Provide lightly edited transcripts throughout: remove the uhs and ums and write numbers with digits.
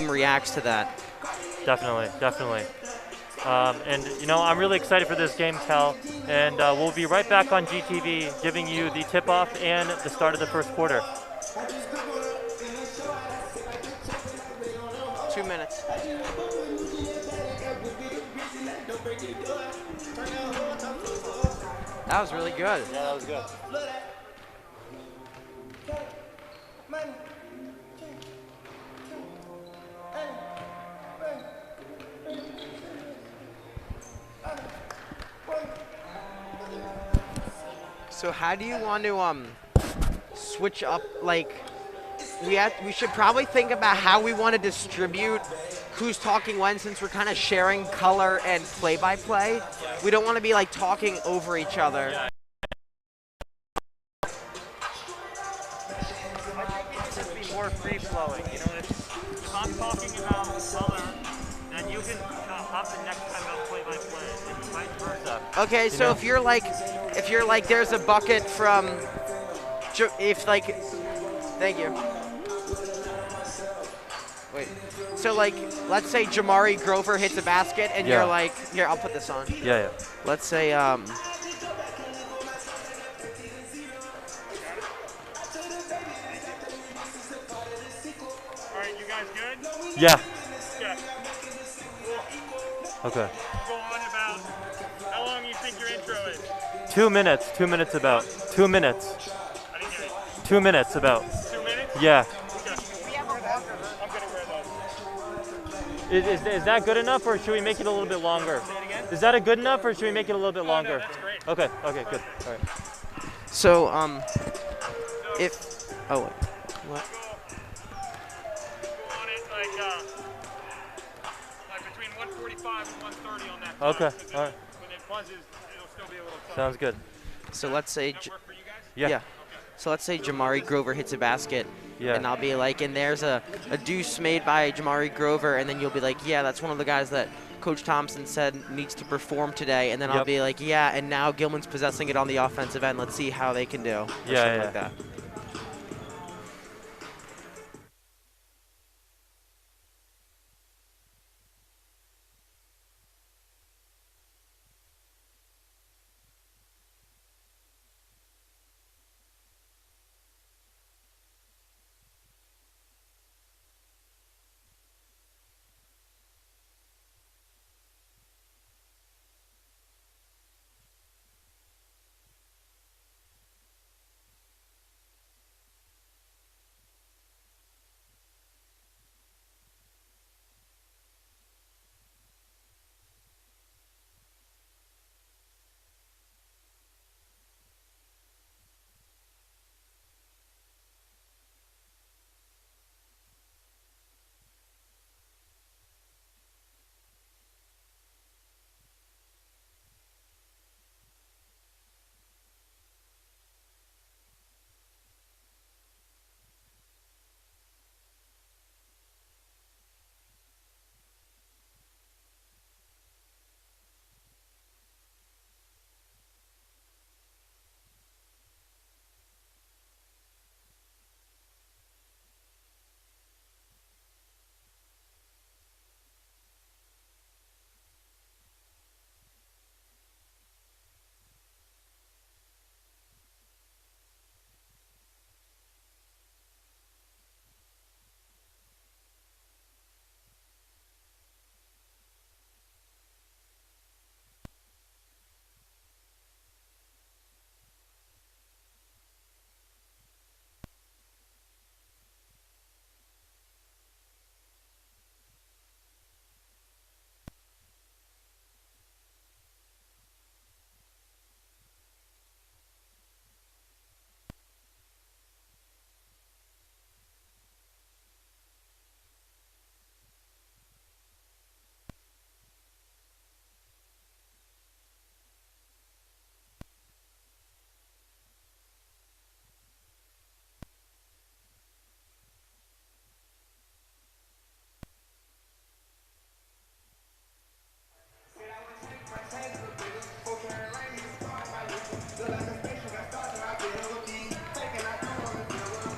reacts to that. Definitely, definitely. And you know, I'm really excited for this game, Cal. And we'll be right back on GTV, giving you the tip-off and the start of the first quarter. 2 minutes. That was really good. Yeah, that was good. So how do you want to switch up, like, we should probably think about how we want to distribute who's talking when, since we're kind of sharing color and play-by-play. We don't want to be like talking over each other. I think it should be more free-flowing. You know, if I'm talking about color, then you can hop the next time about play-by-play, and vice versa. Okay, so if you're like, there's a bucket from, if like, thank you. Wait. So like, let's say Jamari Grover hits a basket, and Yeah. you're like, here, I'll put this on. Yeah, yeah. Let's say, All right, you guys good? Yeah. Yeah. Cool. Okay. Go on about how long you think your intro is? 2 minutes. 2 minutes about. 2 minutes. I didn't get it. 2 minutes about. 2 minutes? Yeah. Okay. I'm gonna wear those. Is that good enough, or should we make it a little bit longer? Say it again? Is that a good enough, or should we make it a little bit longer? No, that's great. Okay. Okay. Good. All right. so if, oh wait, what? Go on it like between 145 and 130 on that. Okay. All right. When it buzzes, it'll still be a little tough. Sounds good. So let's say, Does that work for you guys? yeah. Okay. So let's say Jamari Grover hits a basket, Yeah. and I'll be like, and there's a deuce made by Jamari Grover, and then you'll be like, yeah, that's one of the guys that Coach Thompson said needs to perform today, and then I'll Yep. be like, yeah, and now Gilman's possessing it on the offensive end. Let's see how they can do. Or Yeah, something yeah. like that.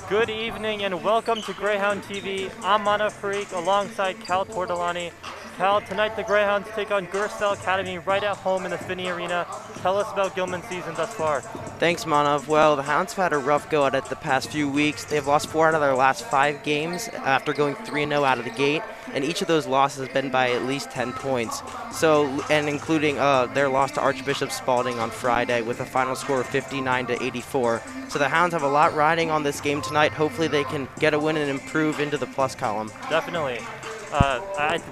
Good evening and welcome to Greyhound TV. I'm Mana Freak alongside Cal Tortolani. Cal, tonight the Greyhounds take on Gerstell Academy right at home in the Finney Arena. Tell us about Gilman's season thus far. Thanks, Manav. Well, the Hounds have had a rough go at it the past few weeks. They've lost 4 out of their last 5 games after going 3-0 out of the gate, and each of those losses has been by at least 10 points. So, and including their loss to Archbishop Spalding on Friday with a final score of 59-84. So the Hounds have a lot riding on this game tonight. Hopefully they can get a win and improve into the plus column. Definitely.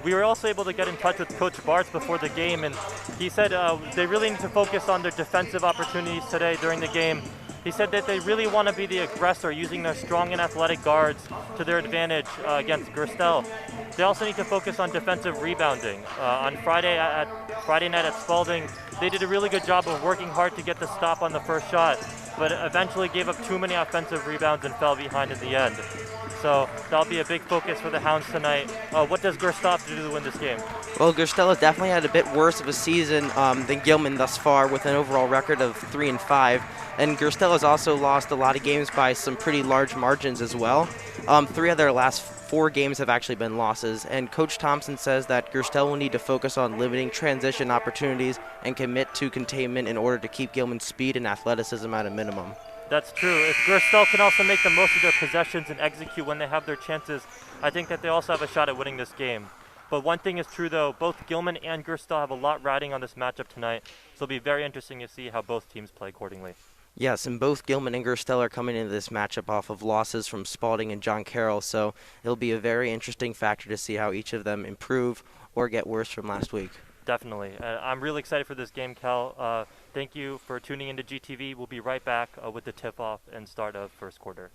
We were also able to get in touch with Coach Bartz before the game, and he said they really need to focus on their defensive opportunities today during the game. He said that they really want to be the aggressor, using their strong and athletic guards to their advantage against Gerstell. They also need to focus on defensive rebounding. On Friday night at Spalding, they did a really good job of working hard to get the stop on the first shot, but eventually gave up too many offensive rebounds and fell behind in the end. So that'll be a big focus for the Hounds tonight. What does Gerstell have to do to win this game? Well, Gerstell has definitely had a bit worse of a season than Gilman thus far, with an overall record of 3-5. And Gerstell has also lost a lot of games by some pretty large margins as well. 3 of their last 4 games have actually been losses. And Coach Thompson says that Gerstell will need to focus on limiting transition opportunities and commit to containment in order to keep Gilman's speed and athleticism at a minimum. That's true. If Gerstell can also make the most of their possessions and execute when they have their chances, I think that they also have a shot at winning this game. But one thing is true, though, both Gilman and Gerstell have a lot riding on this matchup tonight, so it'll be very interesting to see how both teams play accordingly. Yes, and both Gilman and Gerstell are coming into this matchup off of losses from Spalding and John Carroll, so it'll be a very interesting factor to see how each of them improve or get worse from last week. Definitely. I'm really excited for this game, Cal. Thank you for tuning into GTV. We'll be right back with the tip-off and start of first quarter.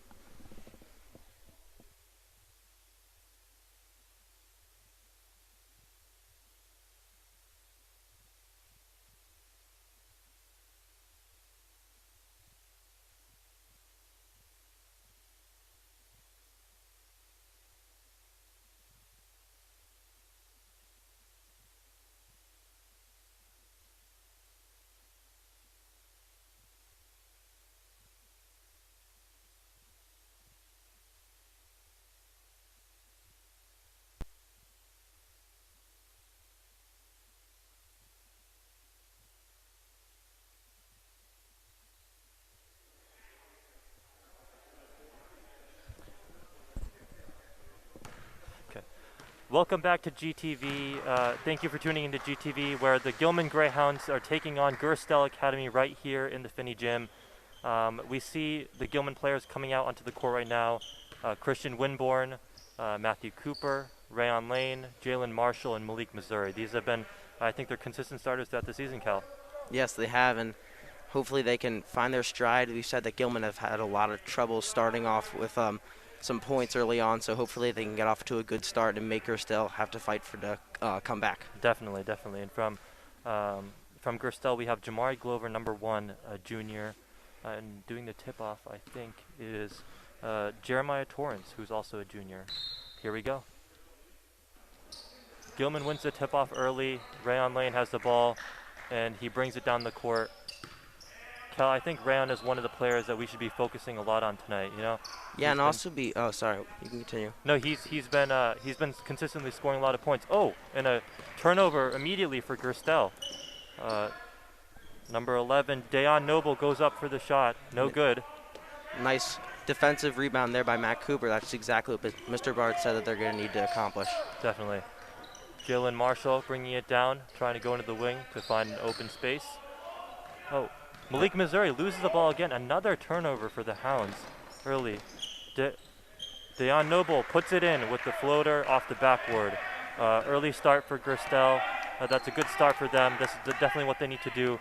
Welcome back to GTV. Thank you for tuning into GTV, where the Gilman Greyhounds are taking on Gerstell Academy right here in the Finney Gym. We see the Gilman players coming out onto the court right now. Christian Winborn, Matthew Cooper, Rayon Lane, Jalen Marshall, and Malik Missouri. These have been, I think, they're consistent starters throughout the season, Cal. Yes, they have, and hopefully they can find their stride. We said that Gilman have had a lot of trouble starting off with some points early on, so hopefully they can get off to a good start and make Gerstell have to fight for the comeback. Definitely. And from Gerstell, we have Jamari Glover, number 1, a junior, and doing the tip-off, I think, is Jeremiah Torrance, who's also a junior. Here we go. Gilman wins the tip-off early. Rayon Lane has the ball, and he brings it down the court. Cal, I think Rayon is one of the players that we should be focusing a lot on tonight. You know. Yeah, and also be. Oh, sorry. You can continue. No, he's been consistently scoring a lot of points. Oh, and a turnover immediately for Gerstell. Number 11, Dayon Noble goes up for the shot. No good. Nice defensive rebound there by Matt Cooper. That's exactly what Mr. Bart said that they're going to need to accomplish. Definitely. Jalen Marshall bringing it down, trying to go into the wing to find an open space. Oh, Malik Missouri loses the ball again. Another turnover for the Hounds early. Dayon Noble puts it in with the floater off the backboard. Early start for Gerstell. That's a good start for them. This is definitely what they need to do.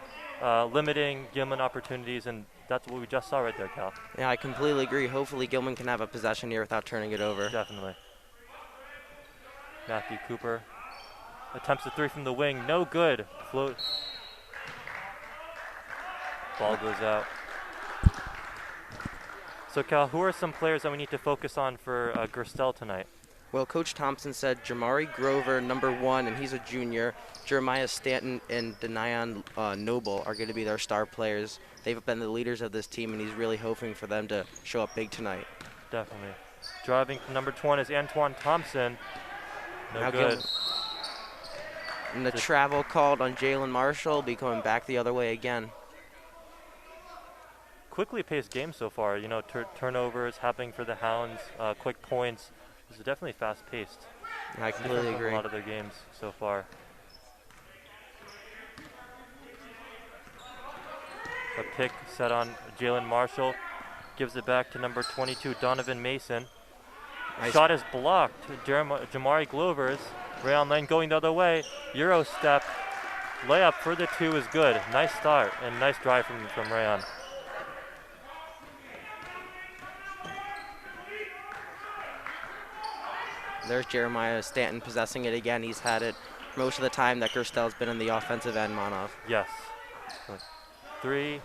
Limiting Gilman opportunities, and that's what we just saw right there, Cal. Yeah, I completely agree. Hopefully Gilman can have a possession here without turning it over. Definitely. Matthew Cooper attempts a 3 from the wing. No good. Float. Ball goes out. So, Cal, who are some players that we need to focus on for Gerstell tonight? Well, Coach Thompson said Jamari Grover, number 1, and he's a junior. Jeremiah Stanton and Dayon Noble are going to be their star players. They've been the leaders of this team, and he's really hoping for them to show up big tonight. Definitely. Driving from number 20 is Antoine Thompson. No good. And the travel called on Jalen Marshall will be coming back the other way again. Quickly paced game so far. You know, turnovers happening for the Hounds, quick points. This is definitely fast paced. I completely agree. A lot of their games so far. A pick set on Jalen Marshall. Gives it back to number 22, Donovan Mason. Nice. Shot is blocked. Jamari Glovers. Rayon Lane going the other way. Euro step. Layup for the 2 is good. Nice start and nice drive from Rayon. There's Jeremiah Stanton possessing it again. He's had it most of the time that Gerstell's been in the offensive end, Monov. Yes. 3.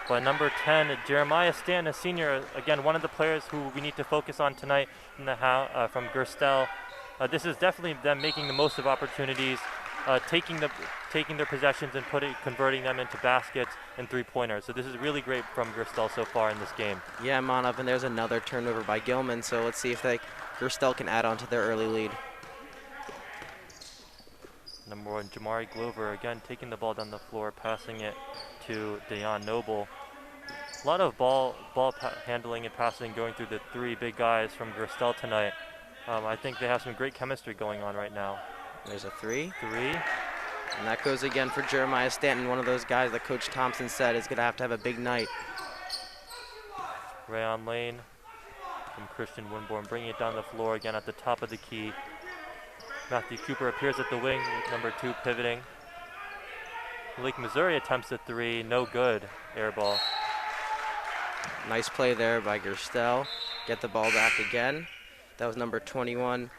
By number 10, Jeremiah Stanton, a senior, again, one of the players who we need to focus on tonight in the from Gerstell. This is definitely them making the most of opportunities, taking their possessions and converting them into baskets and three-pointers. So this is really great from Gerstell so far in this game. Yeah, Monov, and there's another turnover by Gilman. So let's see if Gerstell can add on to their early lead. Number 1, Jamari Glover, again, taking the ball down the floor, passing it to Deon Noble. A lot of ball handling and passing going through the 3 big guys from Gerstell tonight. I think they have some great chemistry going on right now. There's a 3. 3. And that goes again for Jeremiah Stanton, one of those guys that Coach Thompson said is going to have a big night. Rayon Lane from Christian Winborn, bringing it down the floor again at the top of the key. Matthew Cooper appears at the wing with number 2 pivoting. Lake Missouri attempts a 3, no good, air ball. Nice play there by Gerstell. Get the ball back again. That was number 21,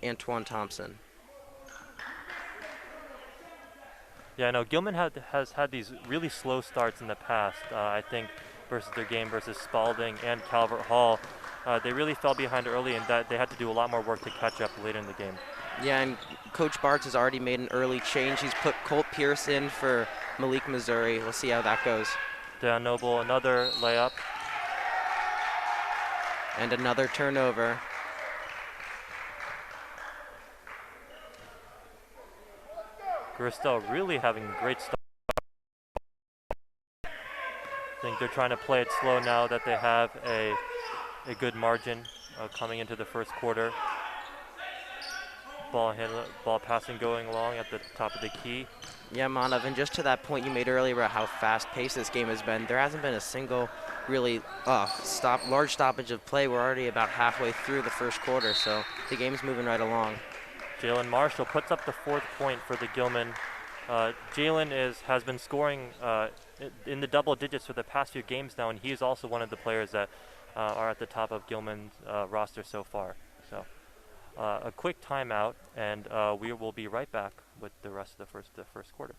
Antoine Thompson. Yeah, no, Gilman has had these really slow starts in the past. I think versus their game versus Spalding and Calvert Hall. They really fell behind early, and that they had to do a lot more work to catch up later in the game. Yeah, and Coach Bartz has already made an early change. He's put Colt Pierce in for Malik Missouri. We'll see how that goes. Dan Noble, another layup. And another turnover. Gerstell really having a great start. I think they're trying to play it slow now that they have a good margin coming into the first quarter. Ball passing going along at the top of the key. Yeah, Manav, and just to that point you made earlier about how fast-paced this game has been, there hasn't been a single really large stoppage of play. We're already about halfway through the first quarter, so the game's moving right along. Jalen Marshall puts up the 4th point for the Gilman. Jalen has been scoring in the double digits for the past few games now, and he's also one of the players that are at the top of Gilman's roster so far. So a quick timeout, and we will be right back with the rest of the first quarter.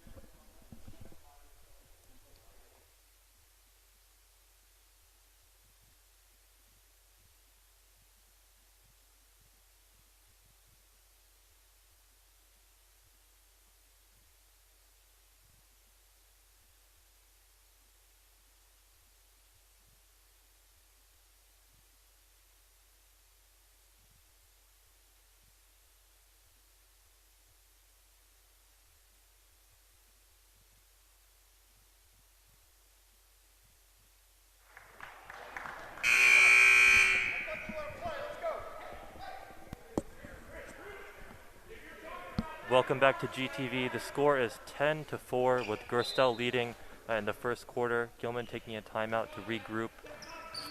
Welcome back to GTV. The score is 10-4 with Gerstell leading in the first quarter. Gilman taking a timeout to regroup.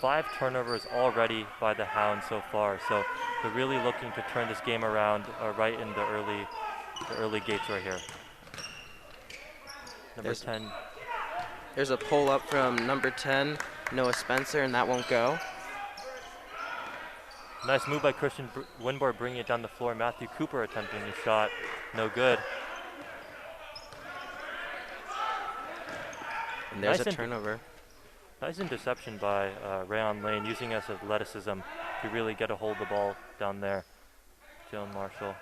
5 turnovers already by the Hounds so far, so they're really looking to turn this game around right in the early gates right here. Number 10. There's a pull up from number 10, Noah Spencer, and that won't go. Nice move by Christian Winborn, bringing it down the floor. Matthew Cooper attempting a shot. No good. And there's a turnover. Nice interception by Rayon Lane, using his athleticism to really get a hold of the ball down there. Jalen Marshall.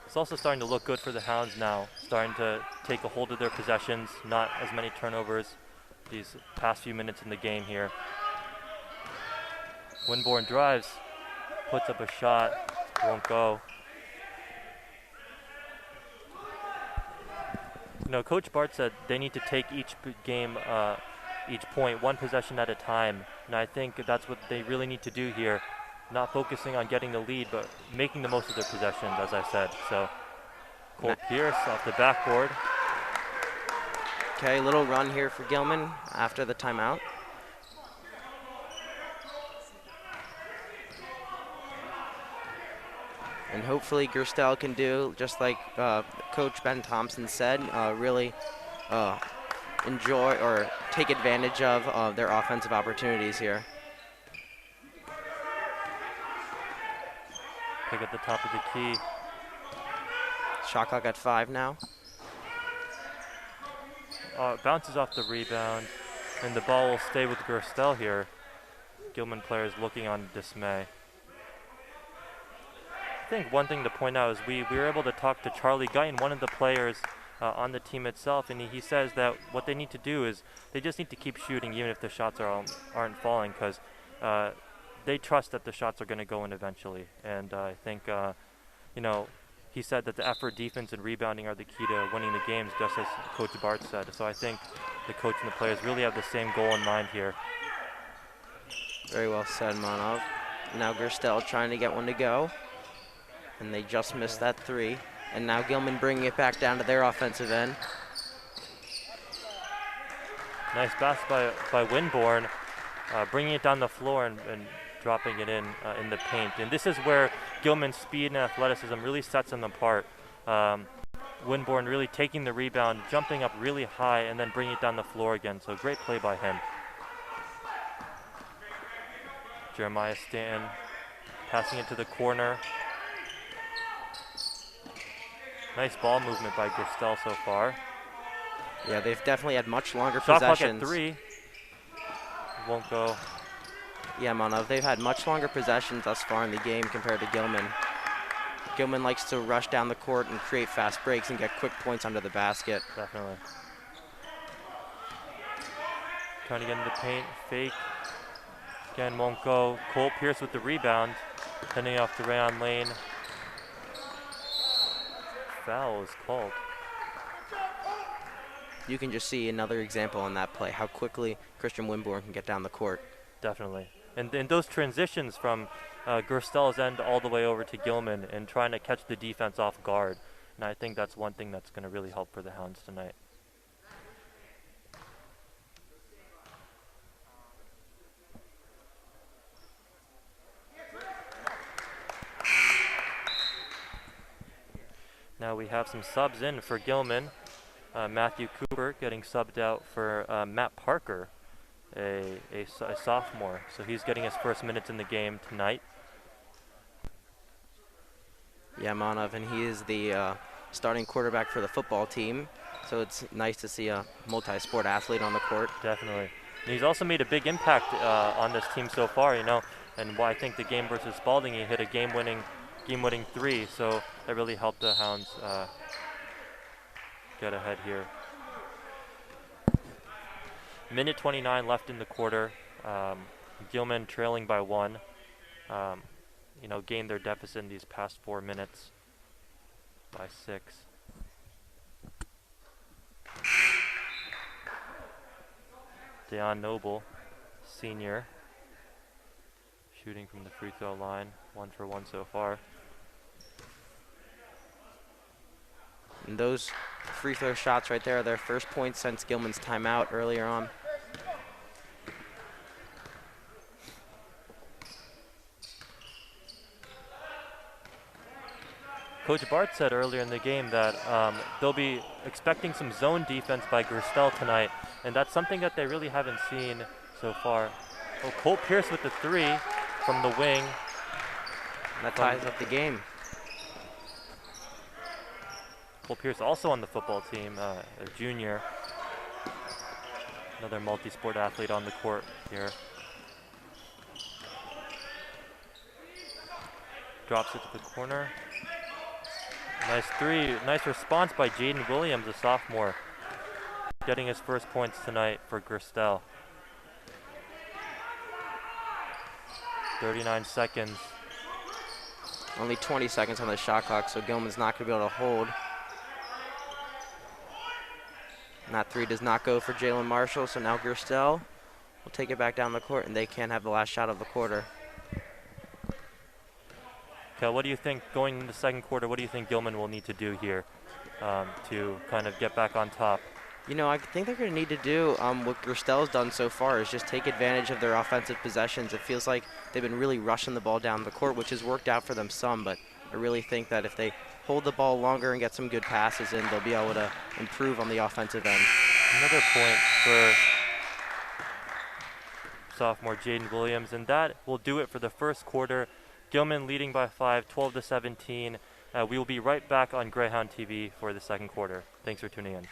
It's also starting to look good for the Hounds now. Starting to take a hold of their possessions, not as many turnovers. these past few minutes in the game here. Winborn drives, puts up a shot, won't go. You know, Coach Bart said they need to take each game, each point, one possession at a time. And I think that's what they really need to do here. Not focusing on getting the lead, but making the most of their possessions, as I said. So, Cole Pierce off the backboard. Okay, little run here for Gilman after the timeout. And hopefully Gerstell can do, just like Coach Ben Thompson said, really enjoy or take advantage of their offensive opportunities here. Pick at the top of the key. Shot clock at 5 now. Bounces off the rebound, and the ball will stay with Gerstell here. Gilman players looking on dismay. I think one thing to point out is we were able to talk to Charlie Guyton, one of the players on the team itself, and he says that what they need to do is they just need to keep shooting even if the shots aren't falling, because they trust that the shots are going to go in eventually. And I think, you know, he said that the effort, defense, and rebounding are the key to winning the games, just as Coach Bart said. So I think the coach and the players really have the same goal in mind here. Very well said, Manov. Now Gerstell trying to get one to go. And they just missed that 3. And now Gilman bringing it back down to their offensive end. Nice pass by Winborn, bringing it down the floor and dropping it in the paint. And this is where Gilman's speed and athleticism really sets them apart. Winborn really taking the rebound, jumping up really high, and then bringing it down the floor again. So great play by him. Jeremiah Stanton passing it to the corner. Nice ball movement by Gerstell so far. Yeah, they've definitely had much longer Shot possessions. Clock at 3. Won't go. Yeah, Manov, they've had much longer possessions thus far in the game compared to Gilman. Gilman likes to rush down the court and create fast breaks and get quick points under the basket. Definitely. Trying to get into the paint, fake. Again, won't go. Cole Pierce with the rebound, sending off to Rayon Lane. Foul is called. You can just see another example on that play, how quickly Christian Winborn can get down the court. Definitely. And those transitions from Gerstell's end all the way over to Gilman and trying to catch the defense off guard. And I think that's one thing that's going to really help for the Hounds tonight. Now we have some subs in for Gilman. Matthew Cooper getting subbed out for Matt Parker, a sophomore. So he's getting his first minutes in the game tonight. Yeah, Manov, and he is the starting quarterback for the football team. So it's nice to see a multi-sport athlete on the court. Definitely. And he's also made a big impact on this team so far, you know. And why I think the game versus Spalding, he hit a game-winning 3, so that really helped the Hounds get ahead here. Minute 29 left in the quarter. Gilman trailing by 1. You know, gained their deficit in these past 4 minutes by 6. Deon Noble, senior, shooting from the free throw line, 1 for 1 so far. And those free throw shots right there are their first points since Gilman's timeout earlier on. Coach Bart said earlier in the game that they'll be expecting some zone defense by Gerstell tonight, and that's something that they really haven't seen so far. Oh, Cole Pierce with the 3 from the wing. And that ties up the game. Cole Pierce also on the football team, a junior. Another multi-sport athlete on the court here. Drops it to the corner. Nice 3, nice response by Jaden Williams, a sophomore. getting his first points tonight for Gerstell. 39 seconds. Only 20 seconds on the shot clock, so Gilman's not going to be able to hold. And that three does not go for Jalen Marshall, so now Gerstell will take it back down the court, and they can have the last shot of the quarter. Kel, what do you think going into the second quarter, what do you think Gilman will need to do here to kind of get back on top? You know, I think they're going to need to do what Gerstell's done so far is just take advantage of their offensive possessions. It feels like they've been really rushing the ball down the court, which has worked out for them some, but I really think that if they hold the ball longer and get some good passes in, they'll be able to improve on the offensive end. Another point for sophomore Jaden Williams, and that will do it for the first quarter. Gilman leading by 5, 12-17. We will be right back on Greyhound TV for the second quarter. Thanks for tuning in.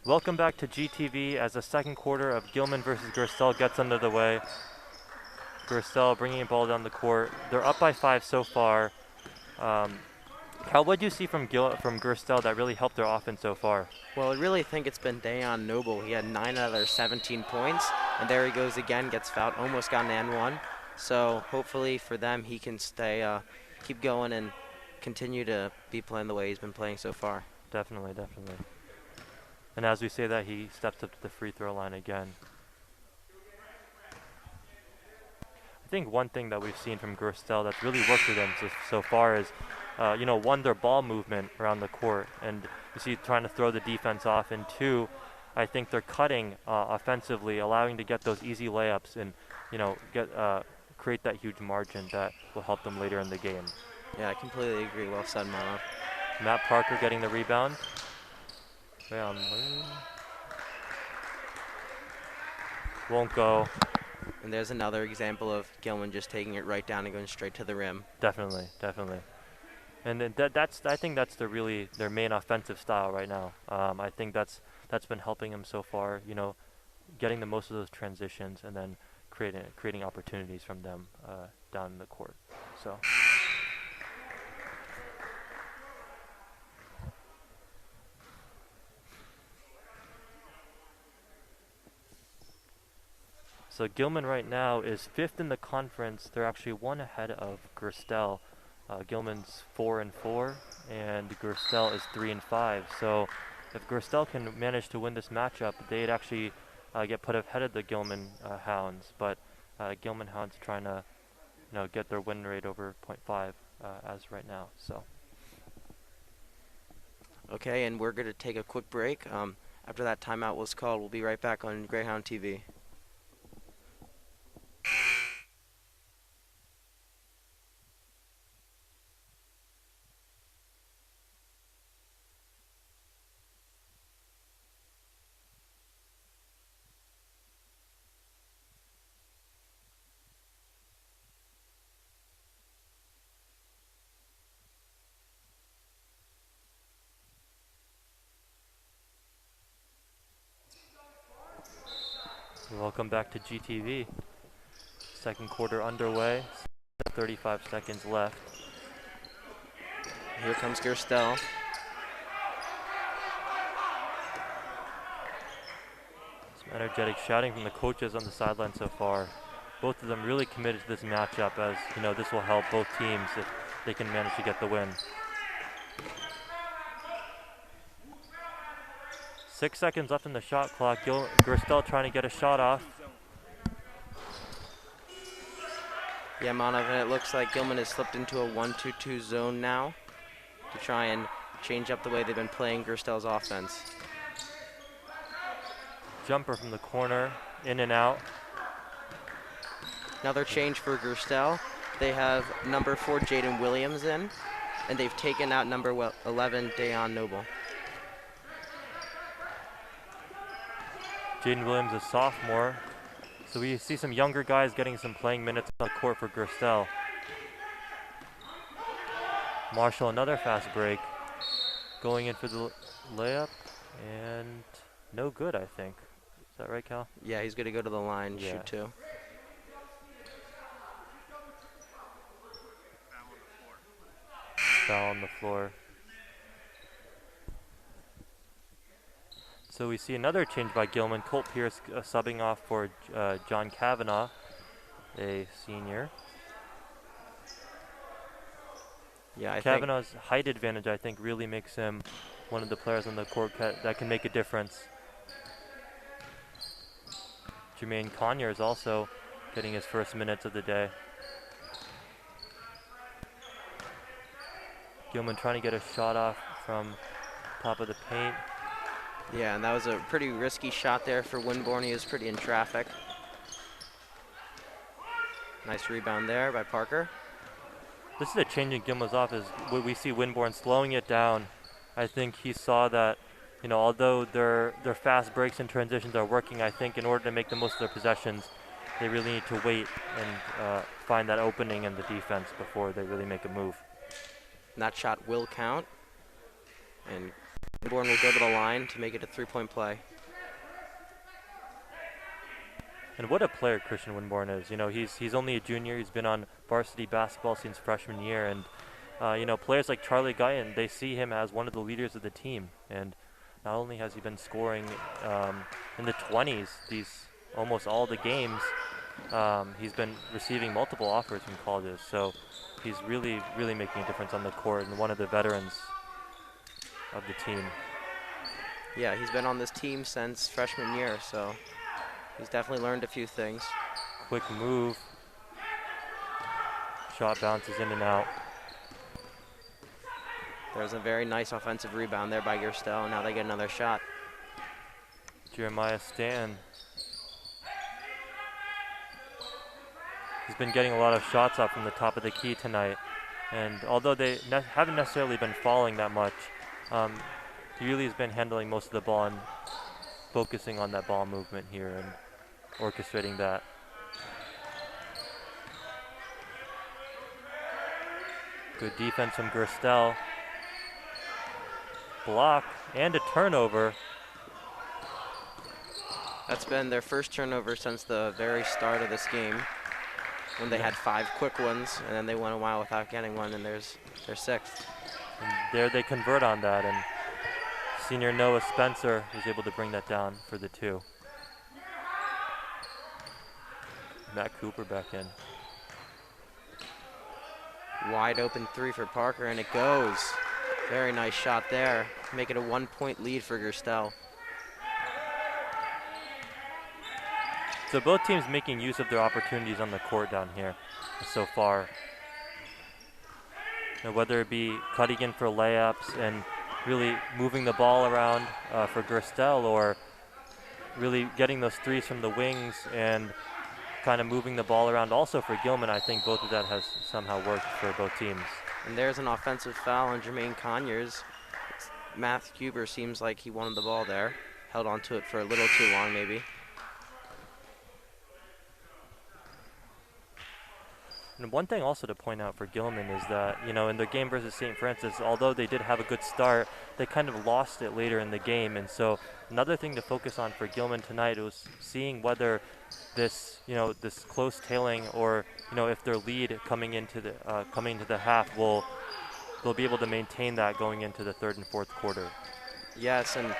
Welcome back to GTV as the second quarter of Gilman versus Gerstell gets under the way. Gerstell bringing the ball down the court. They're up by 5 so far. Cal, what do you see from Gerstell that really helped their offense so far? Well, I really think it's been Dayon Noble. He had 9 out of their 17 points, and there he goes again, gets fouled, almost got an N1. So hopefully for them, he can stay, keep going and continue to be playing the way he's been playing so far. Definitely, definitely. And as we say that, he steps up to the free throw line again. I think one thing that we've seen from Gerstell that's really worked for them so far is, one, their ball movement around the court, and you see trying to throw the defense off, and 2, I think they're cutting offensively, allowing to get those easy layups and, create that huge margin that will help them later in the game. Yeah, I completely agree. Well said, Mama. Matt Parker getting the rebound. Won't go. And there's another example of Gilman just taking it right down and going straight to the rim. Definitely, definitely. And I think that's their main offensive style right now. I think that's been helping them so far. Getting the most of those transitions and then creating opportunities from them down the court. So. So Gilman right now is 5th in the conference. They're actually 1 ahead of Gerstell. Gilman's 4-4, and Gerstell is 3-5. So if Gerstell can manage to win this matchup, they'd actually get put ahead of the Gilman Hounds. But Gilman Hounds trying to, get their win rate over 0.5 as right now. So. Okay, and we're going to take a quick break. After that timeout was called, we'll be right back on Greyhound TV. Welcome back to GTV. Second quarter underway. 35 seconds left. Here comes Gerstell. Some energetic shouting from the coaches on the sideline so far. Both of them really committed to this matchup, as you know, this will help both teams if they can manage to get the win. 6 seconds left in the shot clock. Gerstell trying to get a shot off. Yeah, Manav, and it looks like Gilman has slipped into a 1-2-2 zone now to try and change up the way they've been playing Gerstell's offense. Jumper from the corner, in and out. Another change for Gerstell. They have number 4 Jaden Williams in, and they've taken out number 11 Dayon Noble. Jaden Williams, a sophomore. So we see some younger guys getting some playing minutes on the court for Gerstell. Marshall, another fast break. Going in for the layup, and no good, I think. Is that right, Cal? Yeah, he's going to go to the line, shoot two. Foul on the floor. So we see another change by Gilman. Colt Pierce subbing off for John Kavanaugh, a senior. Yeah, Kavanaugh's height advantage, I think, really makes him one of the players on the court that can make a difference. Jermaine Conyers also getting his first minutes of the day. Gilman trying to get a shot off from top of the paint. Yeah, and that was a pretty risky shot there for Winborn. He was pretty in traffic. Nice rebound there by Parker. This is a change in Gilman's offense. We see Winborn slowing it down. I think he saw that, you know, although their fast breaks and transitions are working, I think in order to make the most of their possessions, they really need to wait and find that opening in the defense before they really make a move. And that shot will count. And Winborn will go to the line to make it a three-point play. And what a player Christian Winborn is. You know, he's only a junior. He's been on varsity basketball since freshman year. And, you know, players like Charlie Guyon, they see him as one of the leaders of the team. And not only has he been scoring in the 20s almost all the games, he's been receiving multiple offers from colleges. So he's really, really making a difference on the court and one of the veterans of the team. Yeah, he's been on this team since freshman year, so he's definitely learned a few things. Quick move. Shot bounces in and out. There's a very nice offensive rebound there by Gerstell, and now they get another shot. Jeremiah Stan. He's been getting a lot of shots up from the top of the key tonight. And although they haven't necessarily been falling that much, he really has been handling most of the ball and focusing on that ball movement here and orchestrating that. Good defense from Gerstell. Block and a turnover. That's been their first turnover since the very start of this game, when they had 5 quick ones, and then they went a while without getting one, and there's their 6th. And there they convert on that, and senior Noah Spencer was able to bring that down for the 2. Matt Cooper back in. Wide open 3 for Parker, and it goes. Very nice shot there. Make it a 1-point lead for Gerstell. So both teams making use of their opportunities on the court down here so far. You know, whether it be cutting in for layups and really moving the ball around for Gerstell, or really getting those threes from the wings and kind of moving the ball around also for Gilman. I think both of that has somehow worked for both teams. And there's an offensive foul on Jermaine Conyers. Matt Huber seems like he wanted the ball there. Held on to it for a little too long, maybe. And one thing also to point out for Gilman is that, in the game versus St. Francis, although they did have a good start, they kind of lost it later in the game. And so another thing to focus on for Gilman tonight was seeing whether this, this close tailing or, if their lead coming into the half they'll be able to maintain that going into the third and fourth quarter. Yes, and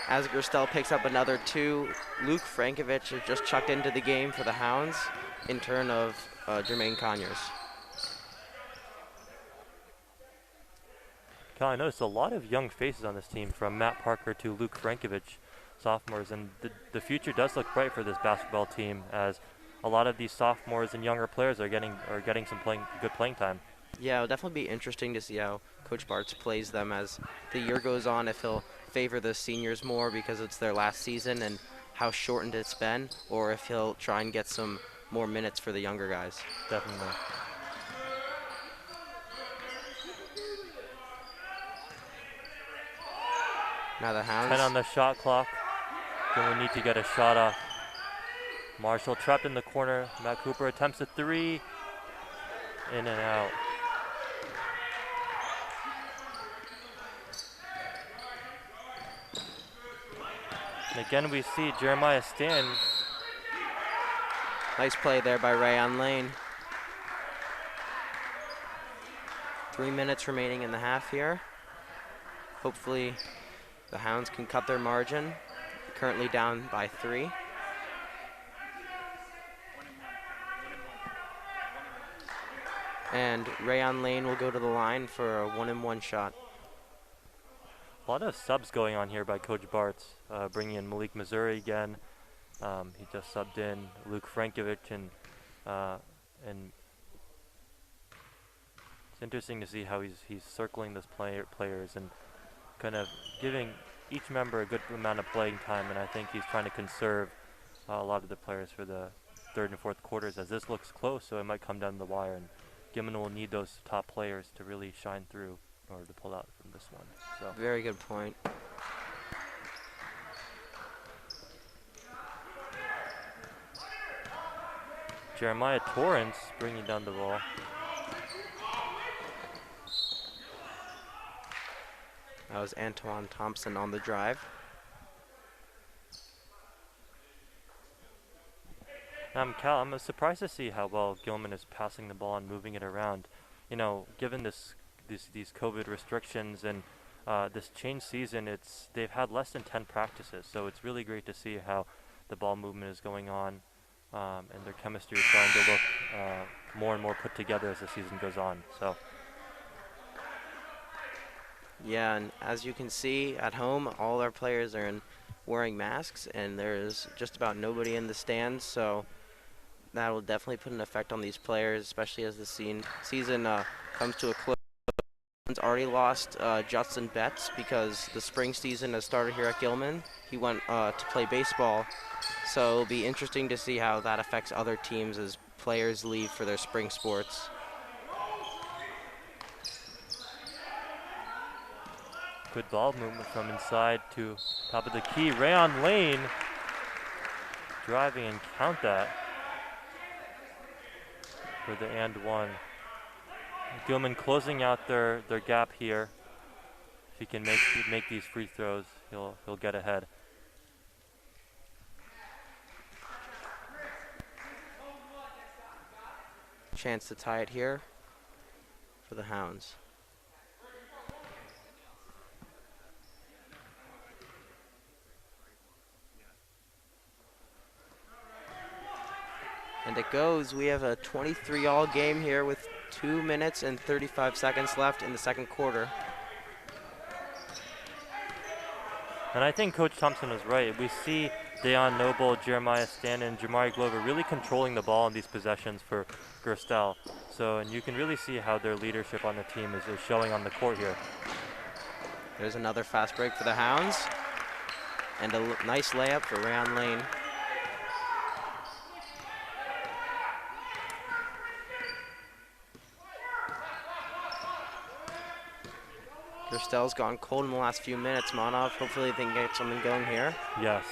as Gerstell picks up another 2, Luke Frankovich has just chucked into the game for the Hounds in turn of Jermaine Conyers. Cal, I noticed a lot of young faces on this team, from Matt Parker to Luke Frankovich, sophomores, and the future does look bright for this basketball team, as a lot of these sophomores and younger players are getting some good playing time. Yeah, it'll definitely be interesting to see how Coach Bartz plays them as the year goes on, if he'll favor the seniors more because it's their last season and how shortened it's been, or if he'll try and get some more minutes for the younger guys. Definitely. Now the Hounds. 10 on the shot clock. Then we need to get a shot off. Marshall trapped in the corner. Matt Cooper attempts a 3. In and out. And again, we see Jeremiah Stan. Nice play there by Rayon Lane. 3 minutes remaining in the half here. Hopefully the Hounds can cut their margin. Currently down by 3. And Rayon Lane will go to the line for a 1-and-1 shot. A lot of subs going on here by Coach Bartz, bringing in Malik Missouri again. He just subbed in Luke Frankovich, and it's interesting to see how he's circling those players and kind of giving each member a good amount of playing time. And I think he's trying to conserve a lot of the players for the third and fourth quarters, as this looks close, so it might come down the wire. And Gilman will need those top players to really shine through in order to pull out from this one. So very good point. Jeremiah Torrance bringing down the ball. That was Antoine Thompson on the drive. Cal, I'm surprised to see how well Gilman is passing the ball and moving it around. Given these COVID restrictions and this change season, they've had less than 10 practices, so it's really great to see how the ball movement is going on, and their chemistry is starting to look more and more put together as the season goes on. So. Yeah, and as you can see at home, all our players are wearing masks, and there's just about nobody in the stands, so that will definitely put an effect on these players, especially as the season comes to a close. Already lost Justin Betts because the spring season has started here at Gilman. He went to play baseball, so it'll be interesting to see how that affects other teams as players leave for their spring sports. Good ball movement from inside to top of the key. Rayon Lane driving, and count that for the and one. Gilman closing out their gap here. If he can make these free throws, he'll get ahead. Chance to tie it here for the Hounds. And it goes. We have a 23-all game here with 2 minutes and 35 seconds left in the second quarter. And I think Coach Thompson was right. We see Deion Noble, Jeremiah Stanton, and Jamari Glover really controlling the ball in these possessions for Gerstell. So, and you can really see how their leadership on the team is showing on the court here. There's another fast break for the Hounds. And a nice layup for Rayon Lane. Gerstell's gone cold in the last few minutes, Monov. Hopefully they can get something going here. Yes.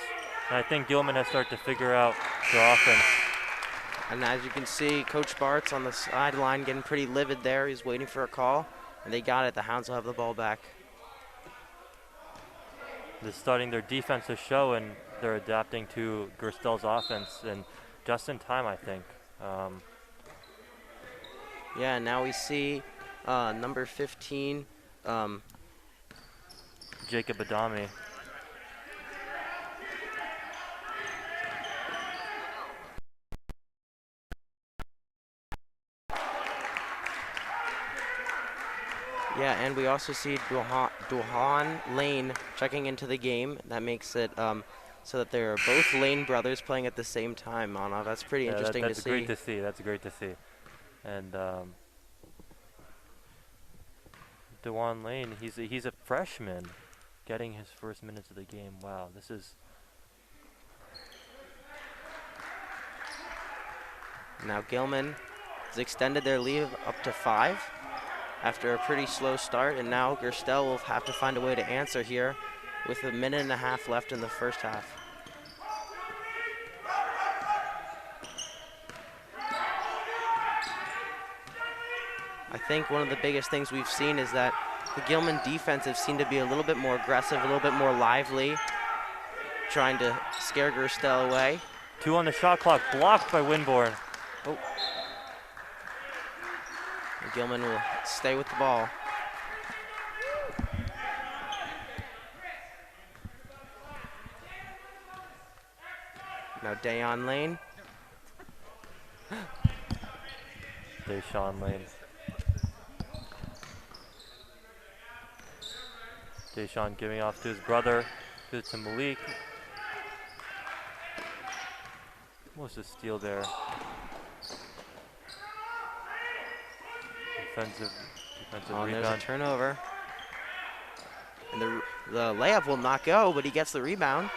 And I think Gilman has started to figure out their offense. And as you can see, Coach Bart's on the sideline getting pretty livid there. He's waiting for a call, and they got it. The Hounds will have the ball back. They're starting their defense to show, and they're adapting to Gerstell's offense, and just in time, I think. Yeah, now we see number 15, Jacob Adami. Yeah, and we also see Duhan Lane checking into the game. That makes it so that there are both Lane brothers playing at the same time, Mana. That's pretty interesting to see. That's great to see. That's great to see. And Duhan Lane, he's a freshman getting his first minutes of the game. Wow, this is... Now Gilman has extended their lead up to 5 after a pretty slow start, and now Gerstell will have to find a way to answer here with a minute and a half left in the first half. I think one of the biggest things we've seen is that the Gilman defense have seemed to be a little bit more aggressive, a little bit more lively, trying to scare Gerstell away. 2 on the shot clock, blocked by Winborn. Oh. Gilman will stay with the ball. Now Dayon Lane. Deshaun Lane. Deshaun giving off to his brother. Good to Malik. Almost a steal there. Defensive rebound. There's a turnover. And the layup will not go, but he gets the rebound.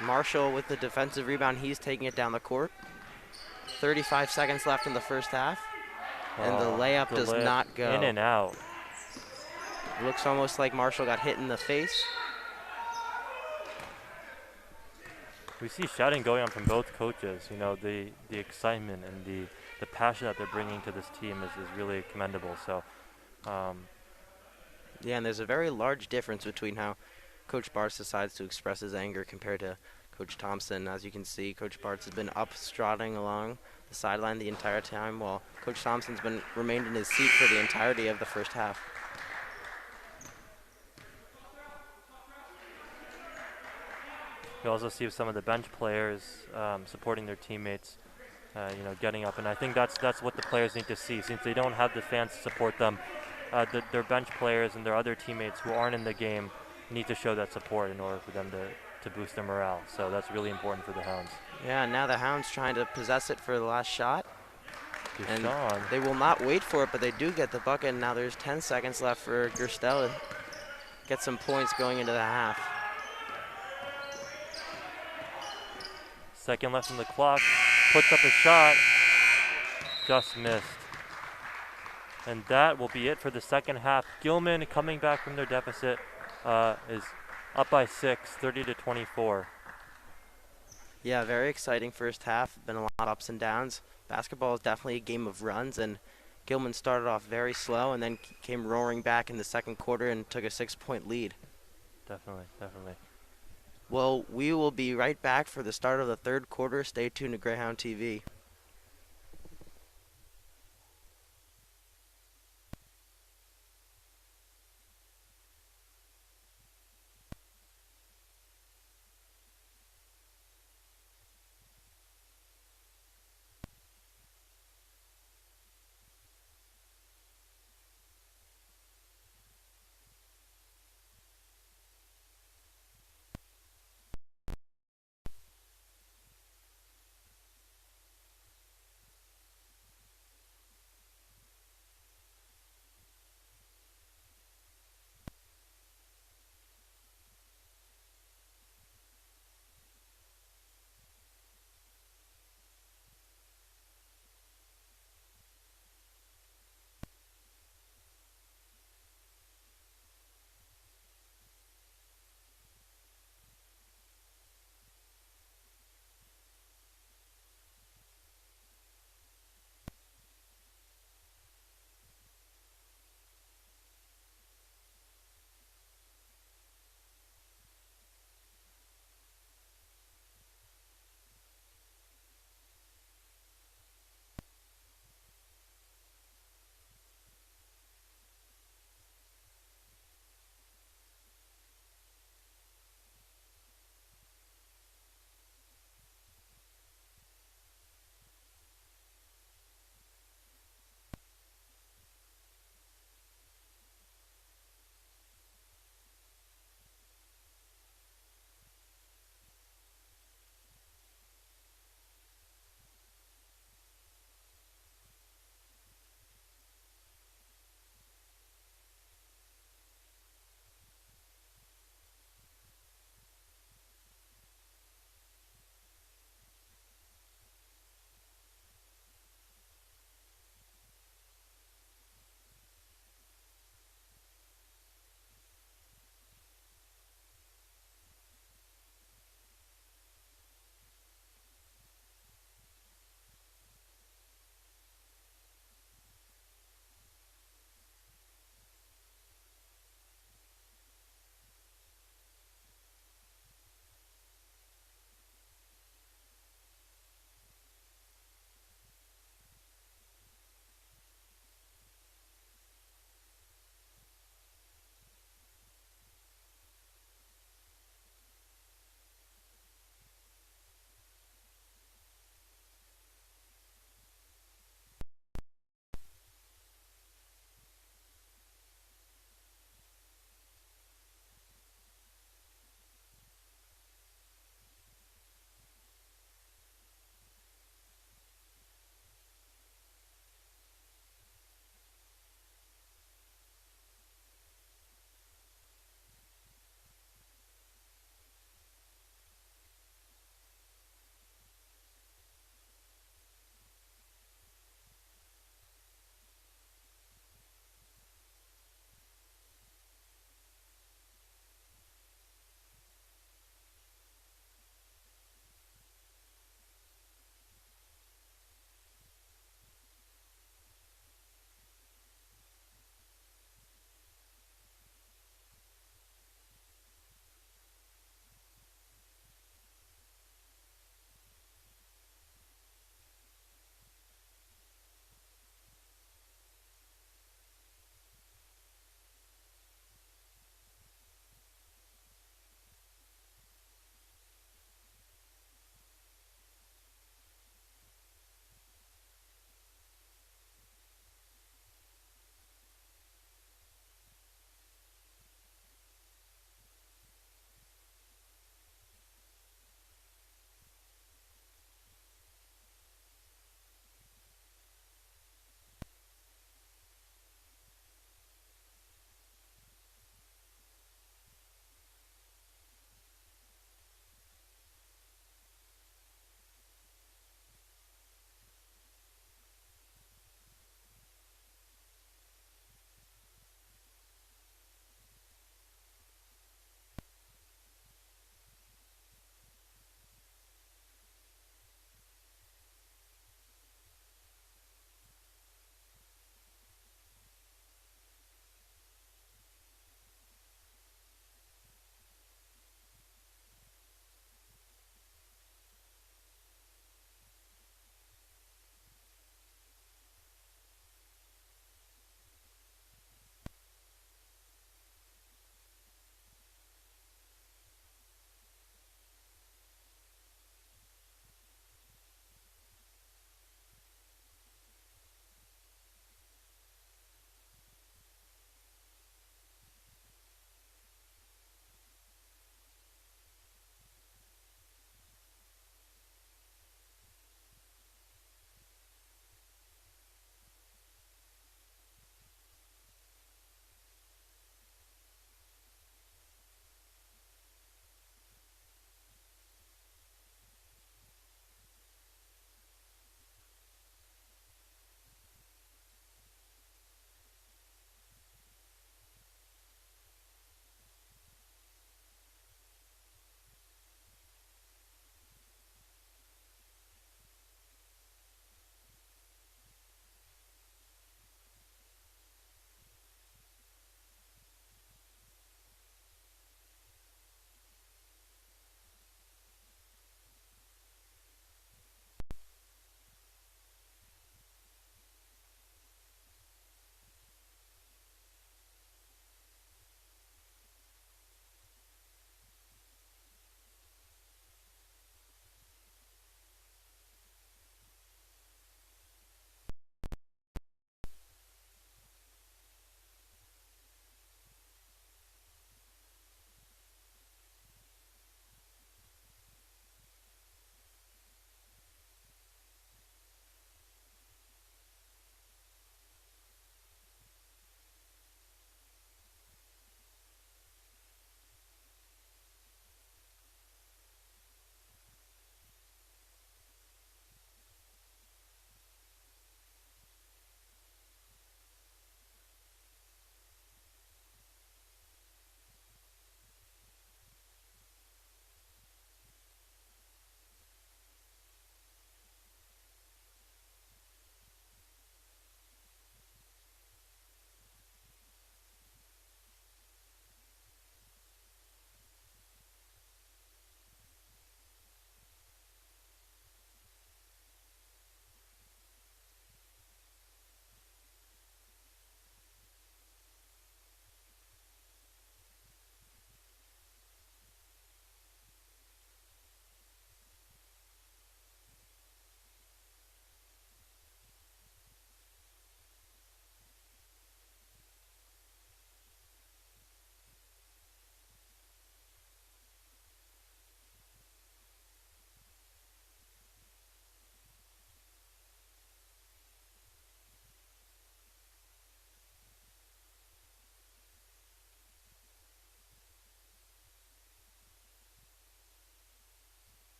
Marshall with the defensive rebound. He's taking it down the court. 35 seconds left in the first half. And the layup does not go. In and out. It looks almost like Marshall got hit in the face. We see shouting going on from both coaches. You know, the excitement and the passion that they're bringing to this team is really commendable. So, yeah, and there's a very large difference between how Coach Bartz decides to express his anger compared to Coach Thompson. As you can see, Coach Bartz has been up strutting along the sideline the entire time, while Coach Thompson's remained in his seat for the entirety of the first half. You also see some of the bench players supporting their teammates, you know, getting up, and I think that's what the players need to see. Since they don't have the fans to support them, their bench players and their other teammates who aren't in the game need to show that support in order for them to boost their morale. So that's really important for the Hounds. Yeah, now the Hounds trying to possess it for the last shot. Deshaun. And they will not wait for it, but they do get the bucket. And now there's 10 seconds left for Gerstell to get some points going into the half. Second left on the clock, puts up a shot, just missed. And that will be it for the second half. Gilman, coming back from their deficit, is up by 6, 30-24. Yeah, very exciting first half. Been a lot of ups and downs. Basketball is definitely a game of runs, and Gilman started off very slow and then came roaring back in the second quarter and took a 6-point lead. Definitely. Well, we will be right back for the start of the third quarter. Stay tuned to Greyhound TV.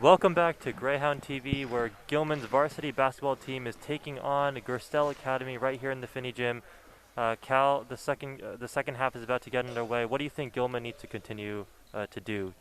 Welcome back to Greyhound TV, where Gilman's varsity basketball team is taking on Gerstell Academy right here in the Finney Gym. Cal, the second half is about to get underway. What do you think Gilman needs to continue to do?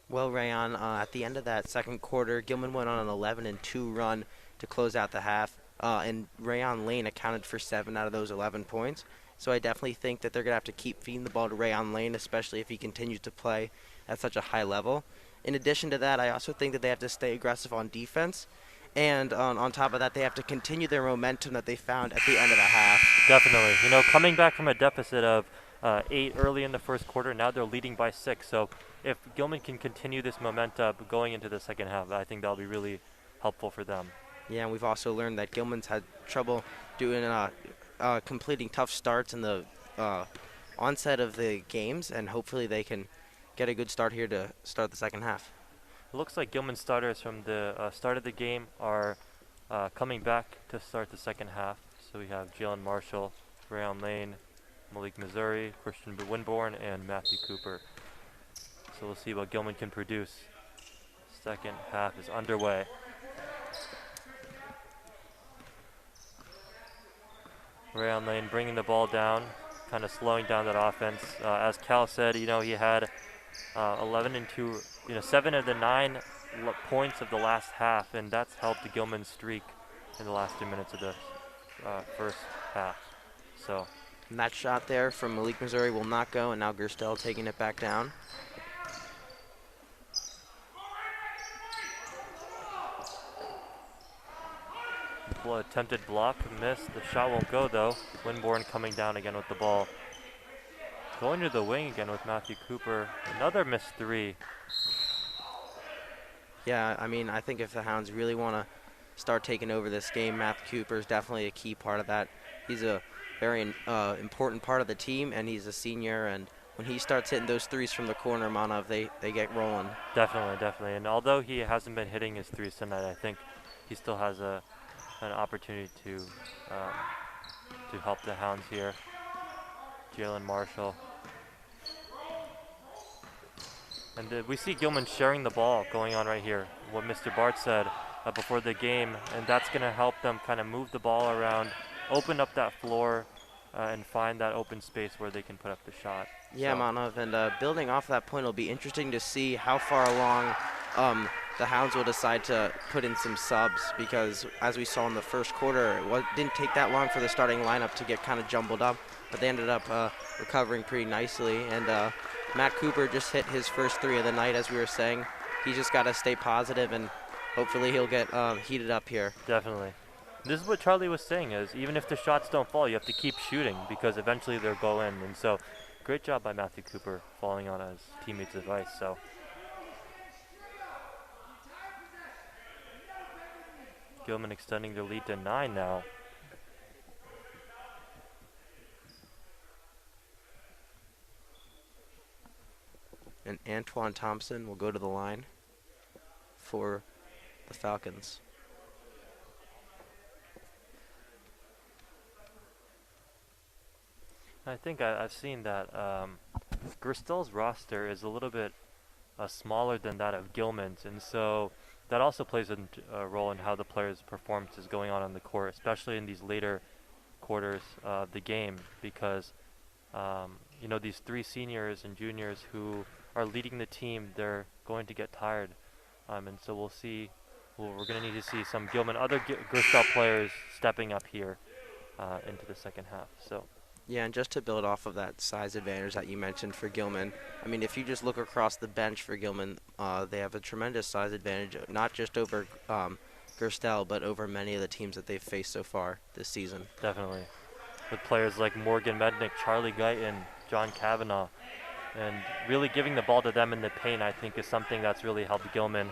Well, Rayon, at the end of that second quarter, Gilman went on an 11-2 run to close out the half, and Rayon Lane accounted for 7 out of those 11 points. So I definitely think that they're going to have to keep feeding the ball to Rayon Lane, especially if he continues to play at such a high level. In addition to that, I also think that they have to stay aggressive on defense. And on top of that, they have to continue their momentum that they found at the end of the half. Definitely. You know, coming back from a deficit of 8 early in the first quarter, now they're leading by 6. So if Gilman can continue this momentum going into the second half, I think that'll be really helpful for them. Yeah, and we've also learned that Gilman's had trouble doing completing tough starts in the onset of the games, and hopefully they can get a good start here to start the second half. It looks like Gilman starters from the start of the game are coming back to start the second half. So we have Jalen Marshall, Rayon Lane, Malik Missouri, Christian Winborn, and Matthew Cooper. So we'll see what Gilman can produce. Second half is underway. Rayon Lane bringing the ball down, kind of slowing down that offense. As Cal said, you know, he had 11-2, 7 of the 9 points of the last half, and that's helped Gilman's streak in the last 2 minutes of the first half. So, and that shot there from Malik Missouri will not go, and now Gerstell taking it back down. Attempted block, missed. The shot won't go though. Winborn coming down again with the ball. Going to the wing again with Matthew Cooper. Another missed 3. Yeah, I mean, I think if the Hounds really want to start taking over this game, Matthew Cooper is definitely a key part of that. He's a very important part of the team, and he's a senior, and when he starts hitting those threes from the corner, Manav, they get rolling. Definitely. And although he hasn't been hitting his threes tonight, I think he still has an opportunity to help the Hounds here. Jalen Marshall. And we see Gilman sharing the ball going on right here, what Mr. Bart said before the game, and that's going to help them kind of move the ball around, open up that floor, and find that open space where they can put up the shot. Yeah, so. Manav, and building off that point, it'll be interesting to see how far along the Hounds will decide to put in some subs, because as we saw in the first quarter, it didn't take that long for the starting lineup to get kind of jumbled up, but they ended up recovering pretty nicely. And Matt Cooper just hit his first 3 of the night, as we were saying. He just got to stay positive, and hopefully he'll get heated up here. Definitely. This is what Charlie was saying, is even if the shots don't fall, you have to keep shooting, because eventually they'll go in. And so great job by Matthew Cooper following on his teammates' advice. So Gilman extending their lead to 9 now. And Antoine Thompson will go to the line for the Falcons. I think I've seen that Gerstell's roster is a little bit smaller than that of Gilman's, and so that also plays a role in how the players' performance is going on the court, especially in these later quarters of the game, because these 3 seniors and juniors who are leading the team, they're going to get tired, and so we'll see. We're going to need to see some other Gerstell players stepping up here into the second half. So. Yeah, and just to build off of that size advantage that you mentioned for Gilman, I mean, if you just look across the bench for Gilman, they have a tremendous size advantage, not just over Gerstell, but over many of the teams that they've faced so far this season. Definitely. With players like Morgan Mednick, Charlie Guyton, John Kavanaugh, and really giving the ball to them in the paint, I think, is something that's really helped Gilman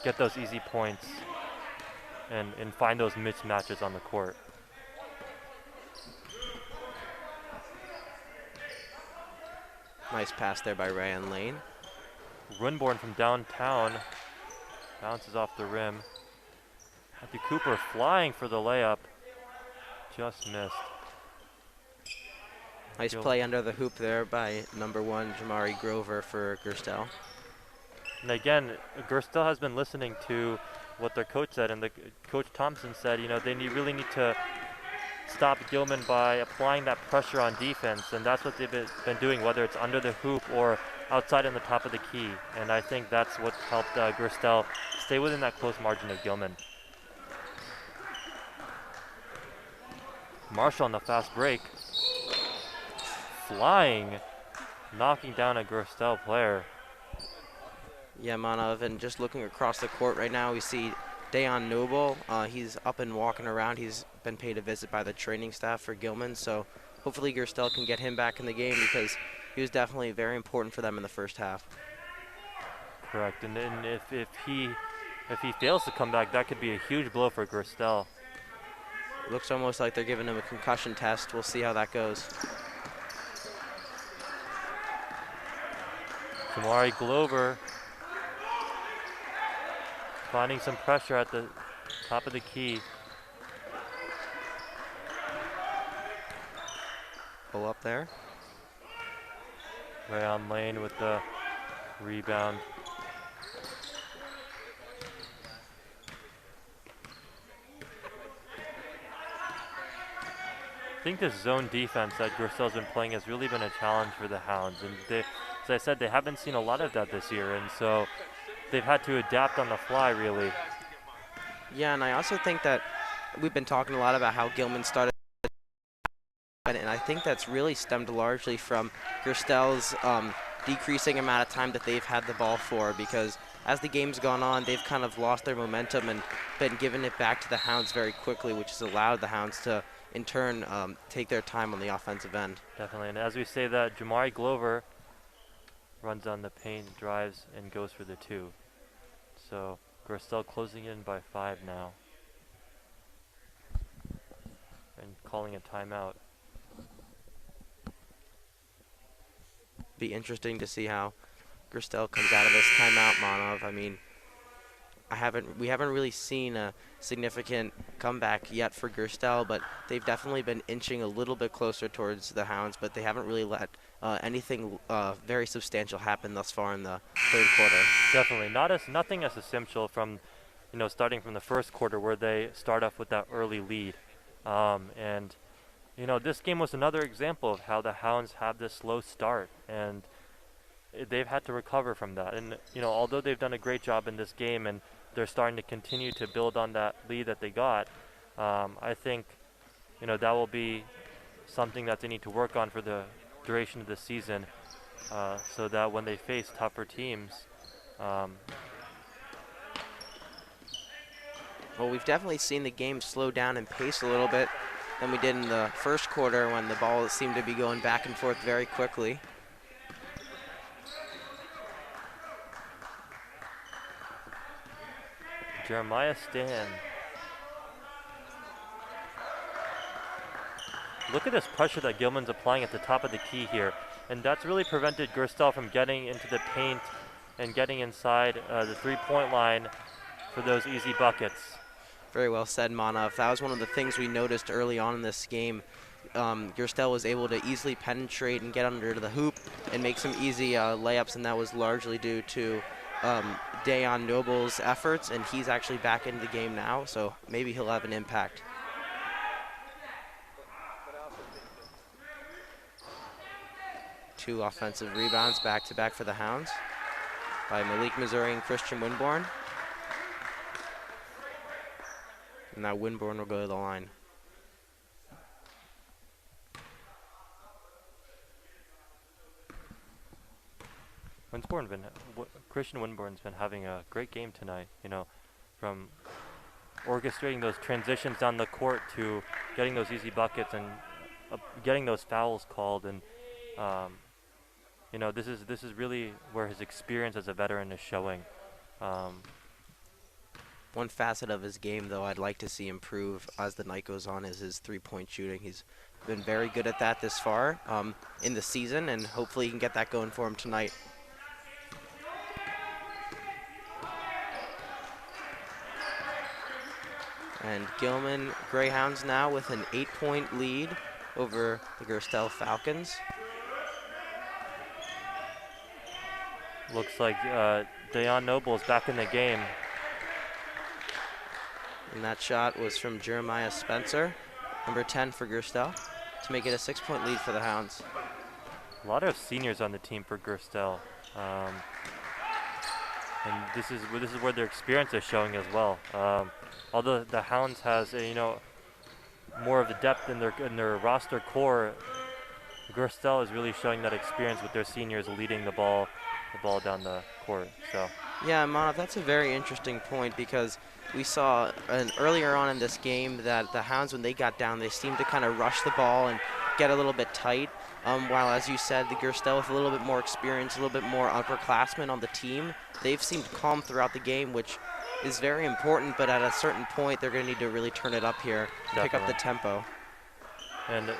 get those easy points and find those mismatches on the court. Nice pass there by Rayon Lane. Winborn from downtown bounces off the rim. Matthew Cooper flying for the layup. Just missed. Nice play under the hoop there by number 1 Jamari Grover for Gerstell. And again, Gerstell has been listening to what their coach said, and Coach Thompson said, they really need to stop Gilman by applying that pressure on defense, and that's what they've been doing, whether it's under the hoop or outside on the top of the key. And I think that's what's helped Gerstell stay within that close margin of Gilman. Marshall on the fast break, flying, knocking down a Gerstell player. Yeah, Manav, and just looking across the court right now, we see Dayon Noble. He's up and walking around. He's been paid a visit by the training staff for Gilman, so hopefully Gerstell can get him back in the game because he was definitely very important for them in the first half. Correct, and then if he fails to come back, that could be a huge blow for Gerstell. Looks almost like they're giving him a concussion test. We'll see how that goes. Jamari Glover finding some pressure at the top of the key. Pull up there. Rayon Lane with the rebound. I think this zone defense that Gerstell's been playing has really been a challenge for the Hounds. And as I said, they haven't seen a lot of that this year. And so they've had to adapt on the fly, really. Yeah, and I also think that we've been talking a lot about how Gilman started, and I think that's really stemmed largely from Gerstell's decreasing amount of time that they've had the ball for, because as the game's gone on, they've kind of lost their momentum and been giving it back to the Hounds very quickly, which has allowed the Hounds to, in turn, take their time on the offensive end. Definitely, and as we say that, Jamari Glover runs on the paint, drives, and goes for the 2. So Gerstell closing in by 5 now and calling a timeout. Be interesting to see how Gerstell comes out of this timeout, Manav. I mean, we haven't really seen a significant comeback yet for Gerstell, but they've definitely been inching a little bit closer towards the Hounds, but they haven't really let anything very substantial happen thus far in the third quarter. Definitely, nothing as essential from, starting from the first quarter where they start off with that early lead, and this game was another example of how the Hounds have this slow start, and they've had to recover from that. And although they've done a great job in this game and they're starting to continue to build on that lead that they got, I think that will be something that they need to work on for the duration of the season, so that when they face tougher teams. Well, we've definitely seen the game slow down and pace a little bit than we did in the first quarter when the ball seemed to be going back and forth very quickly. Jeremiah Stan. Look at this pressure that Gilman's applying at the top of the key here. And that's really prevented Gerstell from getting into the paint and getting inside the three-point line for those easy buckets. Very well said, Manav. That was one of the things we noticed early on in this game. Gerstell was able to easily penetrate and get under the hoop and make some easy layups, and that was largely due to Dayon Noble's efforts, and he's actually back into the game now, so maybe he'll have an impact. Two offensive rebounds back-to-back for the Hounds by Malik Missouri and Christian Winborn. And now Winborn will go to the line. Christian Winborn's been having a great game tonight, from orchestrating those transitions down the court to getting those easy buckets and getting those fouls called. And this is really where his experience as a veteran is showing. One facet of his game, though, I'd like to see improve as the night goes on is his three-point shooting. He's been very good at that this far in the season, and hopefully he can get that going for him tonight. And Gilman Greyhounds now with an 8-point lead over the Gerstell Falcons. Looks like Dayon Noble is back in the game. And that shot was from Jeremiah Spencer, number 10 for Gerstell, to make it a 6-point lead for the Hounds. A lot of seniors on the team for Gerstell. And this is where their experience is showing as well. Although the Hounds has more of the depth in their roster core, Gerstell is really showing that experience with their seniors leading the ball down the court. So yeah, Manav, that's a very interesting point, because we saw earlier on in this game that the Hounds, when they got down, they seemed to kind of rush the ball and get a little bit tight. While, as you said, the Gerstell with a little bit more experience, a little bit more upperclassmen on the team, they've seemed calm throughout the game, which is very important, but at a certain point, they're going to need to really turn it up here and pick up the tempo. And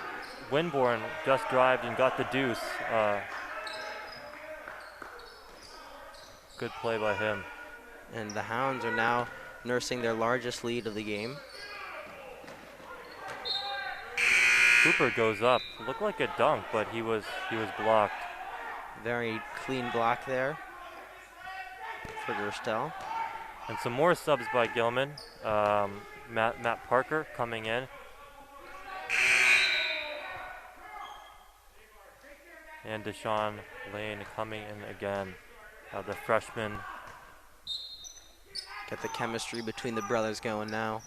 Winborn just drived and got the deuce. Good play by him. And the Hounds are now nursing their largest lead of the game. Cooper goes up. Looked like a dunk, but he was blocked. Very clean block there for Gerstell. And some more subs by Gilman. Matt Parker coming in. And Deshaun Lane coming in again. The freshman. Get the chemistry between the brothers going now.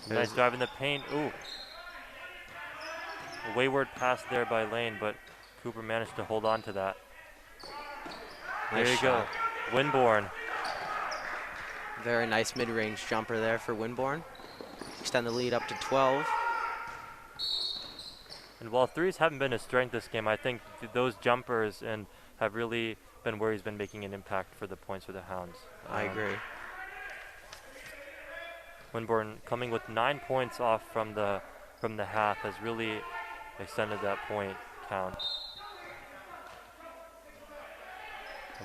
Nice drive in the paint. Ooh. A wayward pass there by Lane, but Cooper managed to hold on to that. Nice there you shot. go. Winborn. Very nice mid-range jumper there for Winborn. Extend the lead up to 12. And while threes haven't been his strength this game, I think those jumpers have really been where he's been making an impact for the points for the Hounds. I agree. Winborn coming with 9 points off from the half has really extended that point count.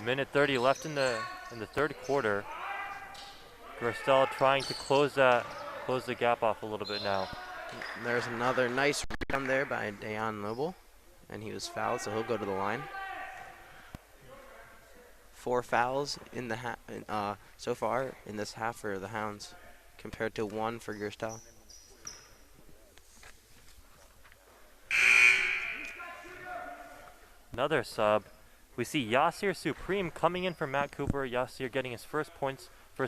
1:30 left in the third quarter. Gerstell trying to close the gap off a little bit now. There's another nice rebound there by Dayon Noble, and he was fouled, so he'll go to the line. 4 fouls in the so far in this half for the Hounds, compared to 1 for Gerstell. Another sub. We see Yasir Supreme coming in for Matt Cooper. Yasir getting his first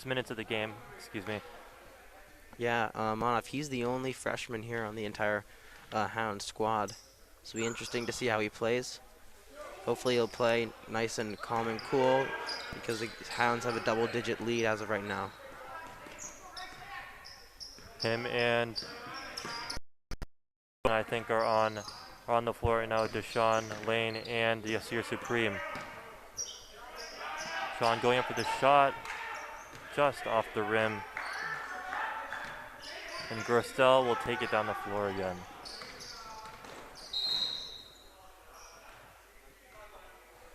minutes of the game. Excuse me. Yeah, Manav, he's the only freshman here on the entire Hound squad. So it'll be interesting to see how he plays. Hopefully he'll play nice and calm and cool, because the Hounds have a double-digit lead as of right now. Him and I think are on the floor right now. Deshaun Lane and Yasir Supreme. Sean going up for the shot, just off the rim. And Gerstell will take it down the floor again.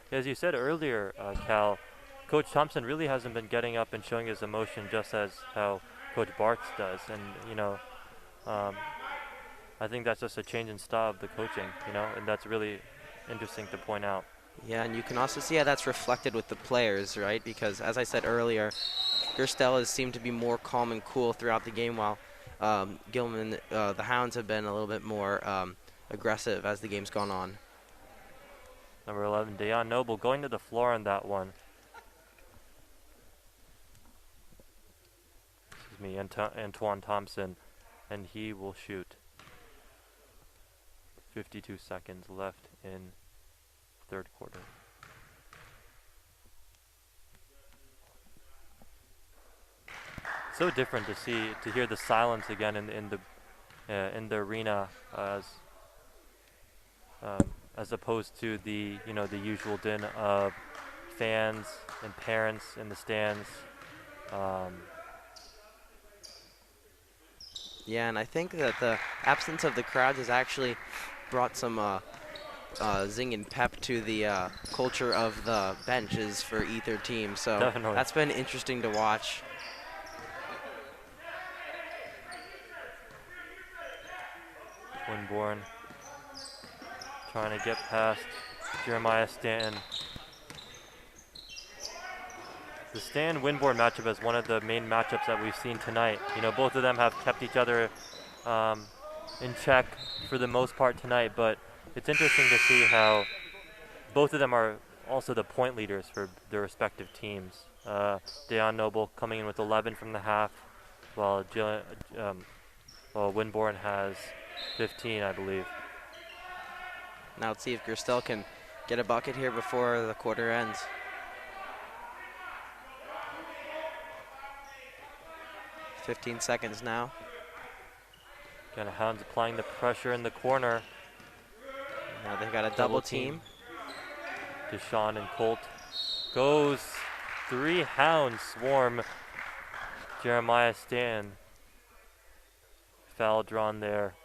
As you said earlier, Cal, Coach Thompson really hasn't been getting up and showing his emotion, just as how Coach Bartz does. And, I think that's just a change in style of the coaching, and that's really interesting to point out. Yeah, and you can also see how that's reflected with the players, right? Because, as I said earlier, Gerstell has seemed to be more calm and cool throughout the game, while Gilman, the Hounds have been a little bit more aggressive as the game's gone on. Number 11, Dayon Noble going to the floor on that one. Excuse me, Antoine Thompson, and he will shoot. 52 seconds left in third quarter. So different to hear the silence again in the arena as opposed to the usual din of fans and parents in the stands. Yeah, and I think that the absence of the crowds has actually brought some zing and pep to the culture of the benches for either team. So Definitely. That's been interesting to watch. Winborn trying to get past Jeremiah Stanton. The Stanton-Winborn matchup is one of the main matchups that we've seen tonight. You know, both of them have kept each other in check for the most part tonight, but it's interesting to see how both of them are also the point leaders for their respective teams. Deion Noble coming in with 11 from the half, while Winborn has 15, I believe. Now let's see if Gerstell can get a bucket here before the quarter ends. .15 seconds now. Again, Hounds applying the pressure in the corner. Now they've got a double team. Deshaun and Colt goes 3 Hounds swarm Jeremiah Stanton. Foul drawn there.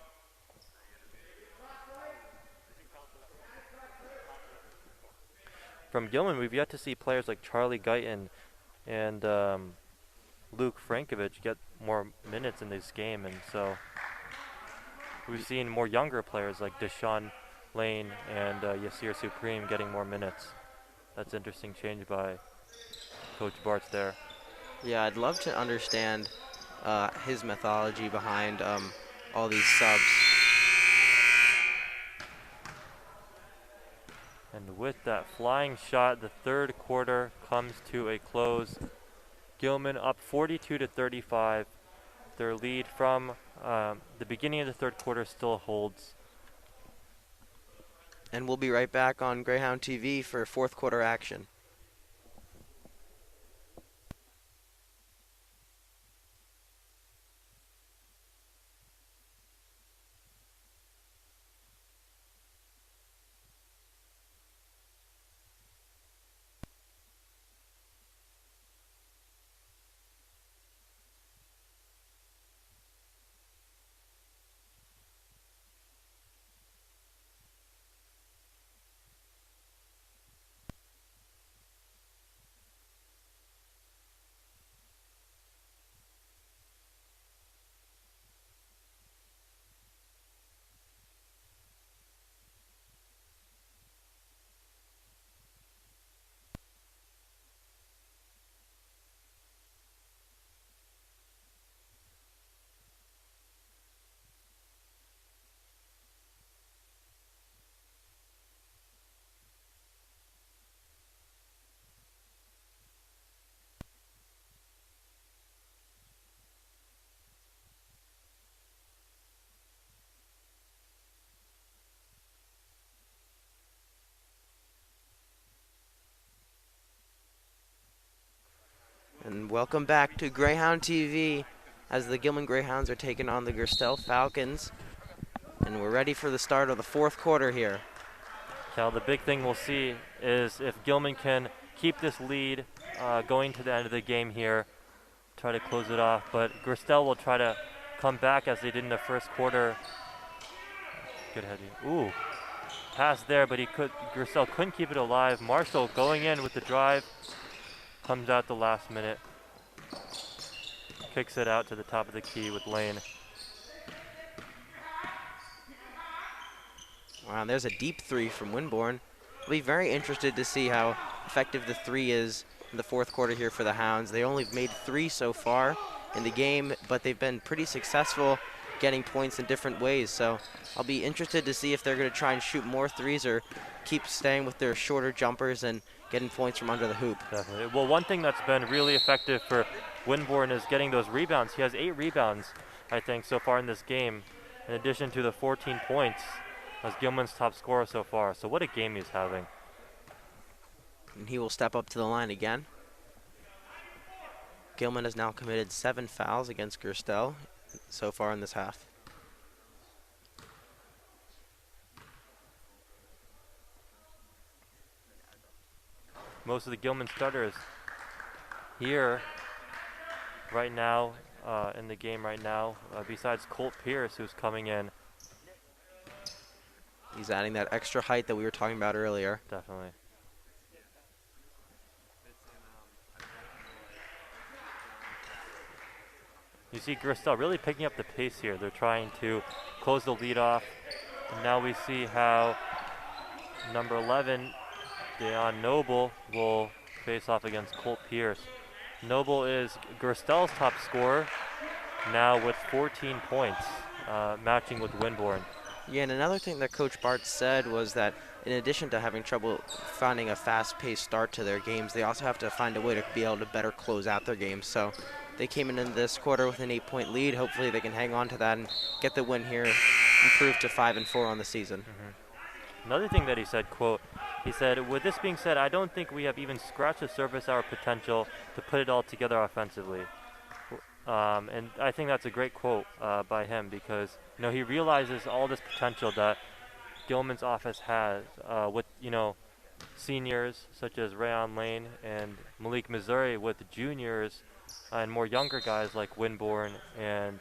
From Gilman, we've yet to see players like Charlie Guyton and Luke Frankovich get more minutes in this game, and so we've seen more younger players like Deshaun Lane and Yasir Supreme getting more minutes. That's interesting change by Coach Bartz there. Yeah, I'd love to understand his methodology behind all these subs. And with that flying shot, the third quarter comes to a close. Gilman up 42-35. Their lead from the beginning of the third quarter still holds. And we'll be right back on Greyhound TV for fourth quarter action. And welcome back to Greyhound TV as the Gilman Greyhounds are taking on the Gerstell Falcons. And we're ready for the start of the fourth quarter here. Cal, the big thing we'll see is if Gilman can keep this lead going to the end of the game here, try to close it off. But Gerstell will try to come back as they did in the first quarter. Good heading. Ooh, pass there, but Gerstell couldn't keep it alive. Marshall going in with the drive. Comes out the last minute. Kicks it out to the top of the key with Lane. Wow, there's a deep three from Winborn. I'll be very interested to see how effective the three is in the fourth quarter here for the Hounds. They only made 3 so far in the game, but they've been pretty successful getting points in different ways. So I'll be interested to see if they're going to try and shoot more threes or keep staying with their shorter jumpers and getting points from under the hoop. Definitely. Well, one thing that's been really effective for Winborn is getting those rebounds. He has 8 rebounds, I think, so far in this game, in addition to the 14 points as Gilman's top scorer so far. So what a game he's having. And he will step up to the line again. Gilman has now committed 7 fouls against Gerstell so far in this half. Most of the Gilman starters here right now, in the game right now, besides Colt Pierce, who's coming in. He's adding that extra height that we were talking about earlier. Definitely. You see Gerstell really picking up the pace here. They're trying to close the lead off. And now we see how number 11, Deion Noble, will face off against Colt Pierce. Noble is Gerstell's top scorer, now with 14 points, matching with Winborn. Yeah, and another thing that Coach Bart said was that in addition to having trouble finding a fast-paced start to their games, they also have to find a way to be able to better close out their games. So they came into this quarter with an 8-point lead. Hopefully they can hang on to that and get the win here, improve to 5-4 on the season. Another thing that he said, quote, he said, with this being said, I don't think we have even scratched the surface of our potential to put it all together offensively. And I think that's a great quote by him because, he realizes all this potential that Gilman's office has with, seniors such as Rayon Lane and Malik Missouri, with juniors and more younger guys like Winborn and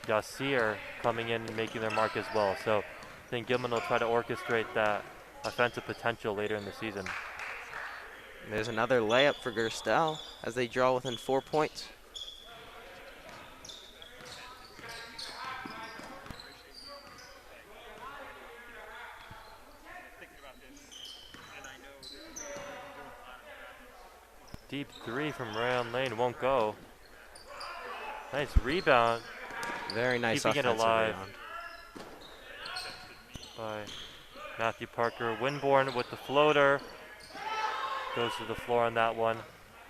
Yassir coming in and making their mark as well. So I think Gilman will try to orchestrate that offensive potential later in the season. There's another layup for Gerstell as they draw within 4 points. Deep three from Rayon Lane won't go. Nice rebound. Very nice keeping it offensive alive rebound by Matthew Parker. Winborn with the floater. Goes to the floor on that one.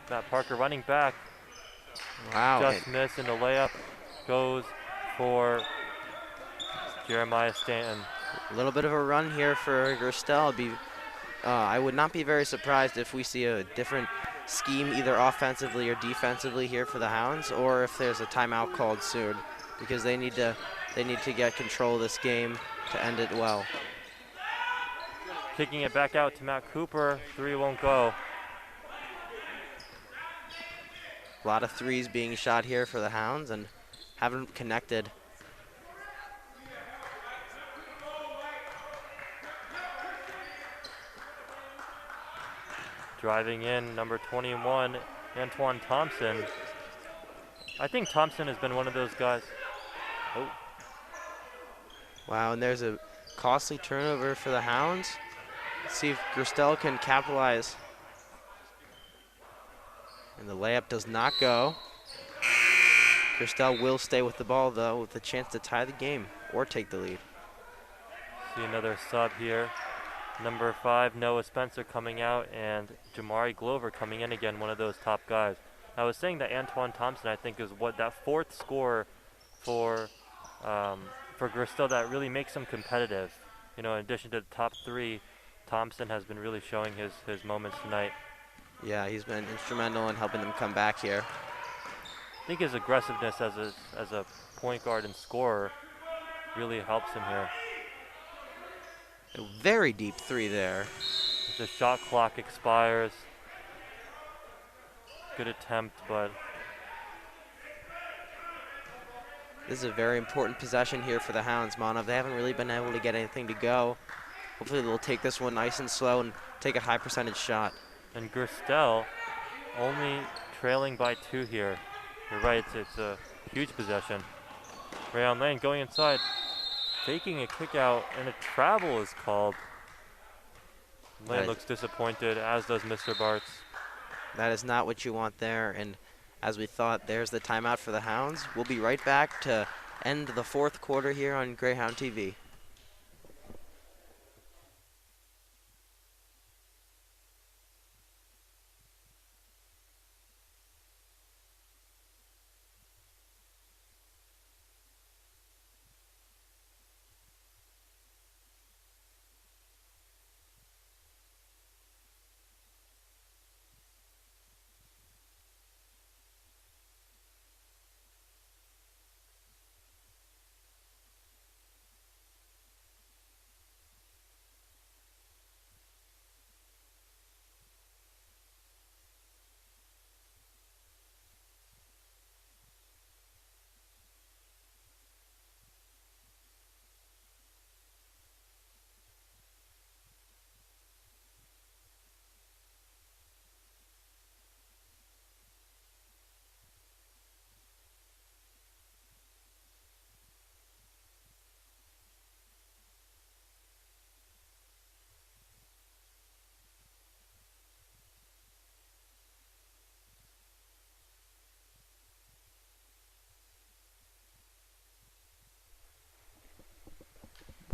Matt Parker running back. Wow. Just missed, and the layup goes for Jeremiah Stanton. A little bit of a run here for Gerstell. I would not be very surprised if we see a different scheme either offensively or defensively here for the Hounds, or if there's a timeout called soon, because they need to get control of this game to end it well. Kicking it back out to Matt Cooper. Three won't go. A lot of threes being shot here for the Hounds and haven't connected. Driving in, number 21, Antoine Thompson. I think Thompson has been one of those guys. Oh. Wow, and there's a costly turnover for the Hounds. Let's see if Gerstell can capitalize. And the layup does not go. Gerstell will stay with the ball, though, with a chance to tie the game or take the lead. See another sub here. Number 5, Noah Spencer coming out, and Jamari Glover coming in again, one of those top guys. I was saying that Antoine Thompson, I think, is what that fourth scorer for Gerstell that really makes him competitive. In addition to the top 3, Thompson has been really showing his moments tonight. Yeah, he's been instrumental in helping them come back here. I think his aggressiveness as a point guard and scorer really helps him here. A very deep three there. The shot clock expires. Good attempt, but this is a very important possession here for the Hounds, Manav. They haven't really been able to get anything to go. Hopefully they'll take this one nice and slow and take a high percentage shot. And Gerstell only trailing by 2 here. You're right, it's a huge possession. Rayon Lane going inside, taking a kick out, and a travel is called. Lane looks disappointed, as does Mr. Bartz. That is not what you want there, and as we thought, there's the timeout for the Hounds. We'll be right back to end the 4th quarter here on Greyhound TV.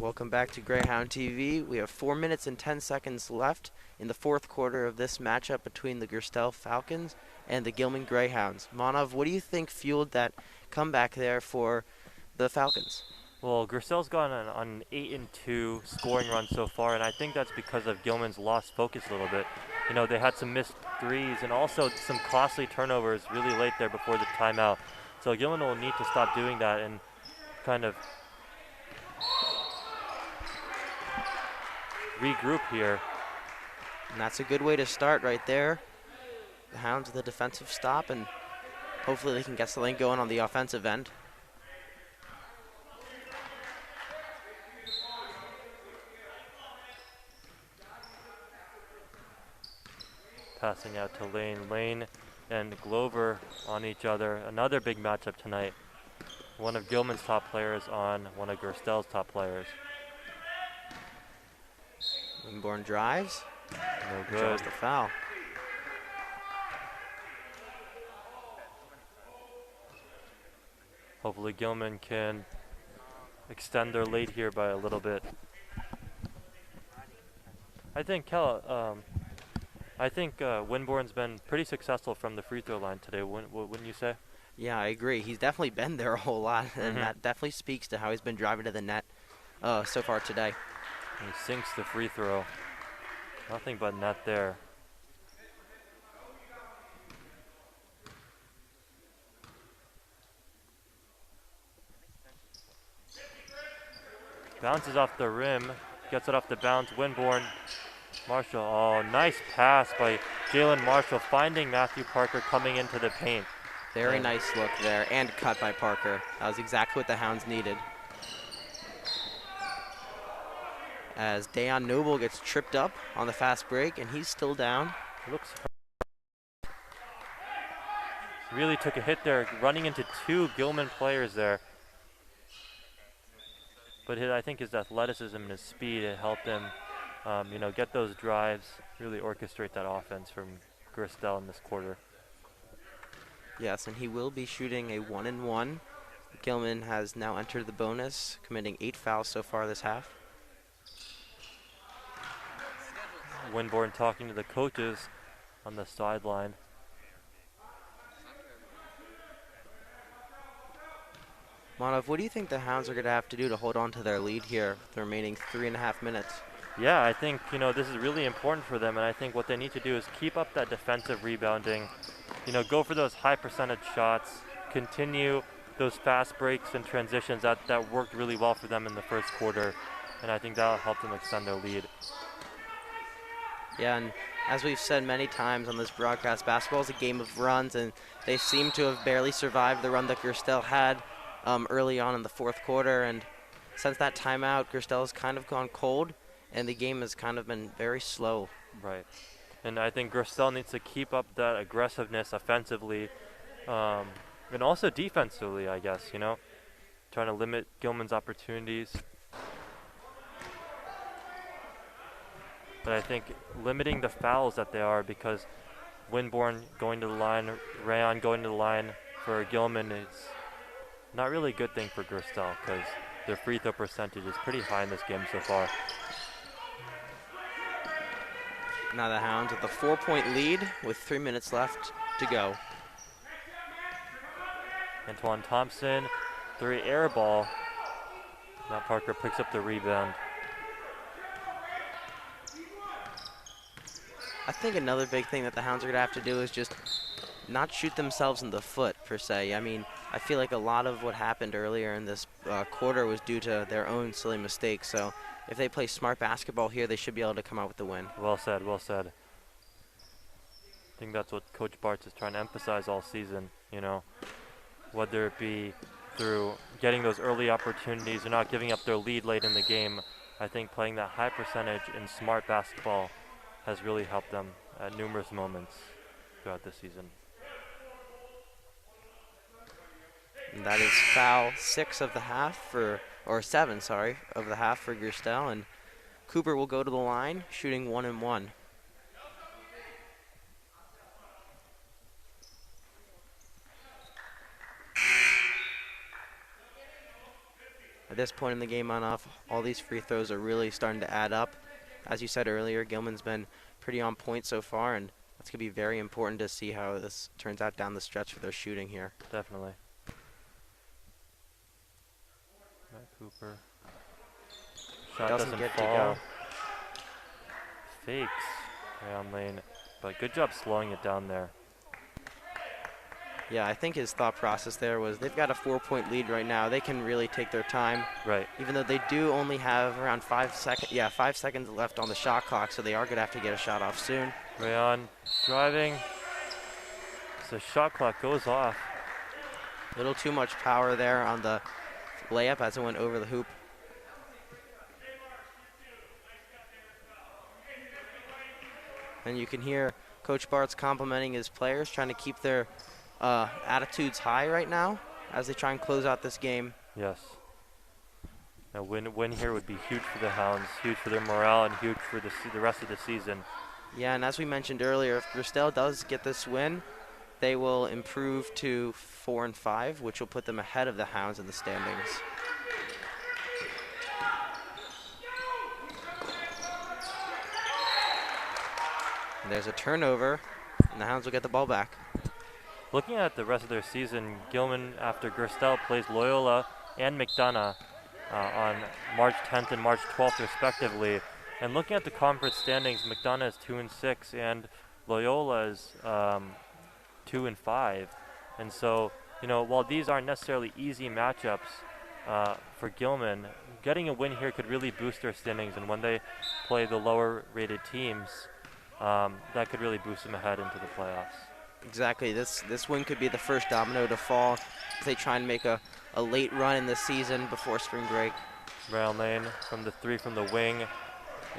Welcome back to Greyhound TV. We have 4 minutes and 10 seconds left in the fourth quarter of this matchup between the Gerstell Falcons and the Gilman Greyhounds. Manav, what do you think fueled that comeback there for the Falcons? Well, Gerstell's gone on an 8-2 scoring run so far, and I think that's because of Gilman's lost focus a little bit. You know, they had some missed threes and also some costly turnovers really late there before the timeout. So Gilman will need to stop doing that and kind of regroup here. And that's a good way to start right there. The Hounds with a defensive stop, and hopefully they can get something going on the offensive end. Passing out to Lane. Lane and Glover on each other. Another big matchup tonight. One of Gilman's top players on one of Gerstell's top players. Winborn drives. No good. Draws the foul. Hopefully Gilman can extend their lead here by a little bit. I think Winborn's been pretty successful from the free throw line today, wouldn't you say? Yeah, I agree. He's definitely been there a whole lot, and that definitely speaks to how he's been driving to the net so far today. He sinks the free throw. Nothing but net there. Bounces off the rim, gets it off the bounce. Winborn, Marshall. Oh, nice pass by Jalen Marshall, finding Matthew Parker coming into the paint. Very nice look there, and cut by Parker. That was exactly what the Hounds needed. As Dayon Noble gets tripped up on the fast break, and he's still down. Looks hurt. Really took a hit there, running into two Gilman players there. But I think his athleticism and his speed helped him, get those drives, really orchestrate that offense from Gerstell in this quarter. Yes, and he will be shooting a 1-and-1. Gilman has now entered the bonus, committing 8 fouls so far this half. Winborn talking to the coaches on the sideline. Manav, what do you think the Hounds are going to have to do to hold on to their lead here, the remaining 3.5 minutes? Yeah, I think, this is really important for them, and I think what they need to do is keep up that defensive rebounding, go for those high percentage shots, continue those fast breaks and transitions that worked really well for them in the first quarter, and I think that'll help them extend their lead. Yeah, and as we've said many times on this broadcast, basketball is a game of runs, and they seem to have barely survived the run that Gerstell had early on in the fourth quarter, and since that timeout, Gerstell has kind of gone cold, and the game has kind of been very slow. Right, and I think Gerstell needs to keep up that aggressiveness offensively, and also defensively, I guess, trying to limit Gilman's opportunities. But I think limiting the fouls that they are, because Winborn going to the line, Rayon going to the line for Gilman is not really a good thing for Gerstell, because their free throw percentage is pretty high in this game so far. Now the Hounds with a 4-point lead with 3 minutes left to go. Antoine Thompson, 3 air ball. Matt Parker picks up the rebound. I think another big thing that the Hounds are going to have to do is just not shoot themselves in the foot, per se. I mean, I feel like a lot of what happened earlier in this quarter was due to their own silly mistakes. So if they play smart basketball here, they should be able to come out with the win. Well said, well said. I think that's what Coach Bartz is trying to emphasize all season, whether it be through getting those early opportunities or not giving up their lead late in the game. I think playing that high percentage in smart basketball has really helped them at numerous moments throughout this season. And that is foul 6 of the half or 7, sorry, of the half for Gerstell, and Cooper will go to the line, shooting 1-and-1. At this point in the game on off, all these free throws are really starting to add up. As you said earlier, Gilman's been pretty on point so far, and that's going to be very important to see how this turns out down the stretch for their shooting here. Definitely. Matt Cooper. Shot doesn't get fall. to go. Fakes around lane, but good job slowing it down there. Yeah, I think his thought process there was they've got a 4-point lead right now. They can really take their time. Right. Even though they do only have around 5 seconds. Yeah, 5 seconds left on the shot clock, so they are going to have to get a shot off soon. Rayon driving. So shot clock goes off. A little too much power there on the layup as it went over the hoop. And you can hear Coach Bart's complimenting his players, trying to keep their attitudes high right now as they try and close out this game. Yes. A win here would be huge for the Hounds, huge for their morale, and huge for the rest of the season. Yeah, and as we mentioned earlier, if Gerstell does get this win, they will improve to 4-5, which will put them ahead of the Hounds in the standings. And there's a turnover, and the Hounds will get the ball back. Looking at the rest of their season, Gilman, after Gerstell, plays Loyola and McDonough on March 10th and March 12th, respectively. And looking at the conference standings, McDonough is 2-6, and Loyola is 2-5. And so, you know, while these aren't necessarily easy matchups for Gilman, getting a win here could really boost their standings. And when they play the lower-rated teams, that could really boost them ahead into the playoffs. Exactly. This win could be the first domino to fall if they try and make a late run in the season before spring break. Round lane from the three from the wing,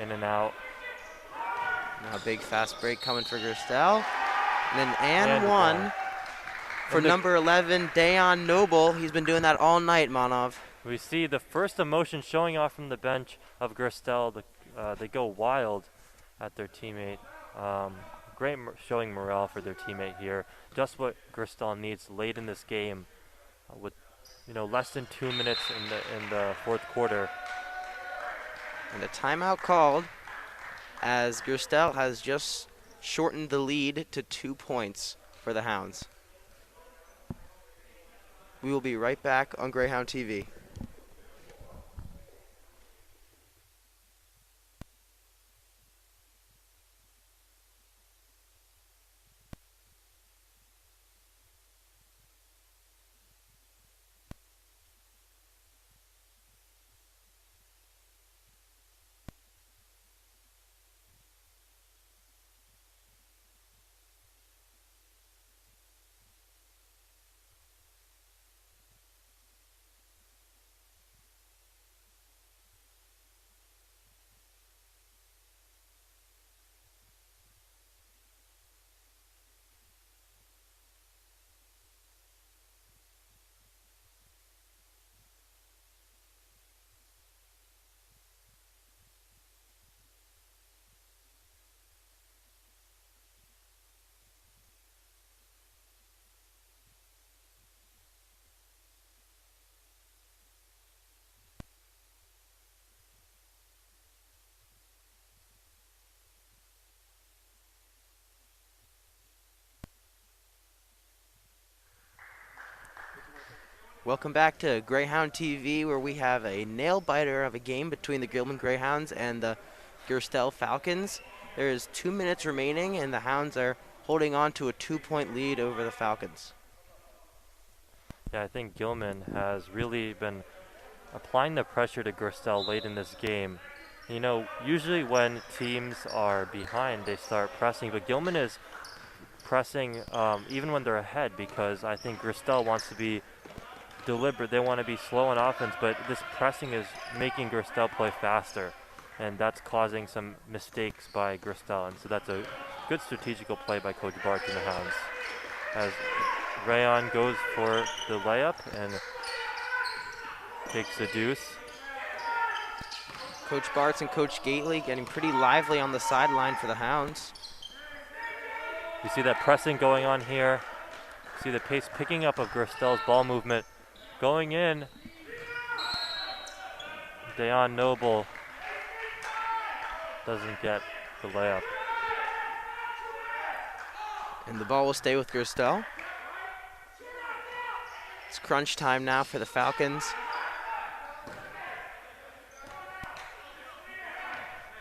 in and out. Now a big fast break coming for Gerstell. And then one for number 11, Dayon Noble. He's been doing that all night, Manov. We see the first emotion showing off from the bench of Gerstell. They go wild at their teammate. Great showing morale for their teammate here. Just what Gerstell needs late in this game, with less than 2 minutes in the fourth quarter. And a timeout called as Gerstell has just shortened the lead to 2 points for the Hounds. We will be right back on Greyhound TV. Welcome back to Greyhound TV, where we have a nail-biter of a game between the Gilman Greyhounds and the Gerstell Falcons. There is 2 minutes remaining, and the Hounds are holding on to a 2-point lead over the Falcons. Yeah, I think Gilman has really been applying the pressure to Gerstell late in this game. Usually when teams are behind, they start pressing, but Gilman is pressing even when they're ahead, because I think Gerstell wants to be deliberate. They want to be slow on offense, but this pressing is making Gerstell play faster, and that's causing some mistakes by Gerstell. And so that's a good strategical play by Coach Bart and the Hounds, as Rayon goes for the layup and takes the deuce. Coach Bartz and Coach Gately getting pretty lively on the sideline for the Hounds. You see that pressing going on here. See the pace picking up of Gerstell's ball movement. Going in. Dayon Noble doesn't get the layup. And the ball will stay with Gerstell. It's crunch time now for the Falcons.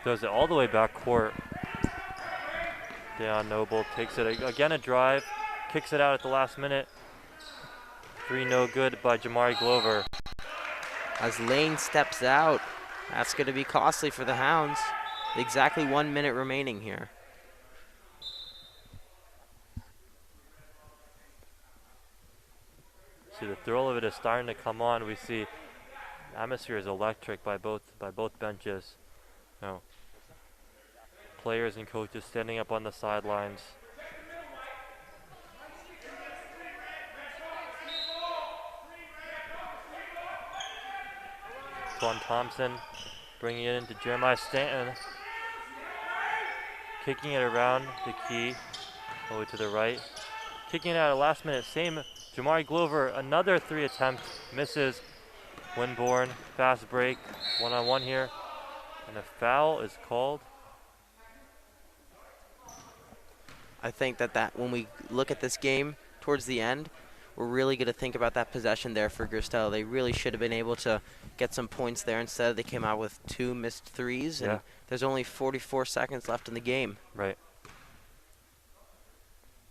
Does it all the way back court. Dayon Noble takes it again, a drive, kicks it out at the last minute. 3 no good by Jamari Glover. As Lane steps out, that's going to be costly for the Hounds. Exactly 1 minute remaining here. See, the thrill of it is starting to come on. We see the atmosphere is electric by both benches. You know, players and coaches standing up on the sidelines. Twan Thompson bringing it into Jeremiah Stanton. Kicking it around the key, all the way to the right. Kicking it out at last minute, same Jamari Glover, another 3 attempt, misses. Winborn, fast break, one-on-one here. And a foul is called. I think that when we look at this game towards the end, we're really going to think about that possession there for Gerstell. They really should have been able to get some points there. Instead, they came out with 2 missed threes, and there's only 44 seconds left in the game. Right.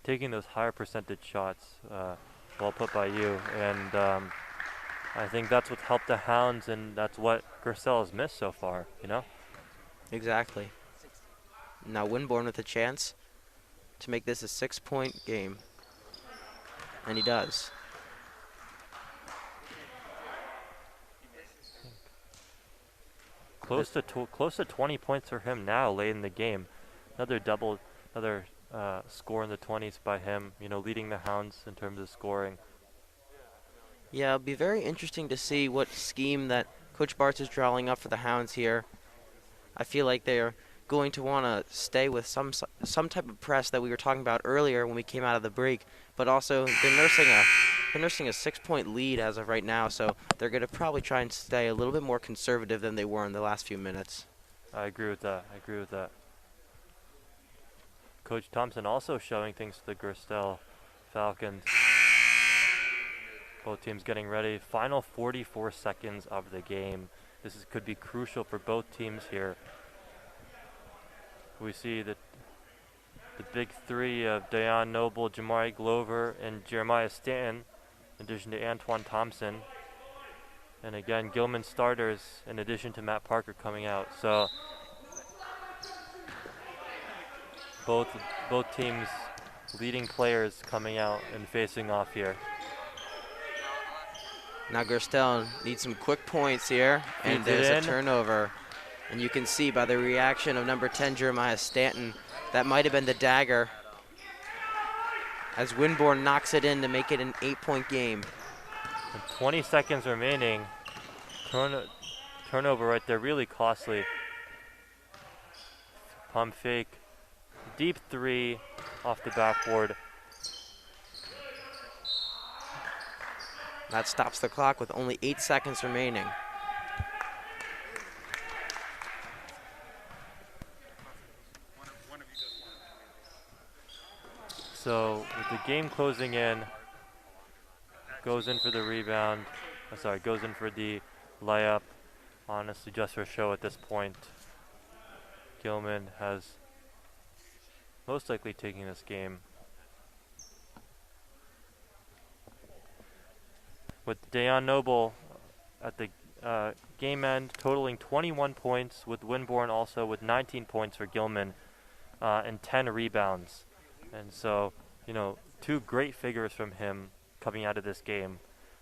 Taking those higher percentage shots, well put by you, and I think that's what's helped the Hounds, and that's what Gerstell has missed so far, you know? Exactly. Now Winborn with a chance to make this a 6-point game. And he does. Close to 20 points for him now late in the game. Another score in the 20s by him, you know, leading the Hounds in terms of scoring. Yeah, it'll be very interesting to see what scheme that Coach Bartz is drawing up for the Hounds here. I feel like they're going to want to stay with some type of press that we were talking about earlier when we came out of the break, but also they're nursing a 6-point lead as of right now, so they're going to probably try and stay a little bit more conservative than they were in the last few minutes. I agree with that. Coach Thompson also showing things to the Gerstell Falcons. Both teams getting ready. Final 44 seconds of the game. This could be crucial for both teams here. We see the big 3 of Dayon Noble, Jamari Glover, and Jeremiah Stanton, in addition to Antoine Thompson. And again, Gilman starters, in addition to Matt Parker coming out. So both teams' leading players coming out and facing off here. Now Gerstell needs some quick points here, and there's a turnover. And you can see by the reaction of number 10, Jeremiah Stanton, that might have been the dagger, as Winborn knocks it in to make it an 8-point game. And 20 seconds remaining. Turnover right there, really costly. Pump fake. Deep 3 off the backboard. That stops the clock with only 8 seconds remaining. So with the game closing in, goes in for the rebound. Goes in for the layup. Honestly, just for show at this point. Gilman has most likely taking this game. With Dayon Noble at the game end, totaling 21 points, with Winborn also with 19 points for Gilman and 10 rebounds. And so, you know, 2 great figures from him coming out of this game.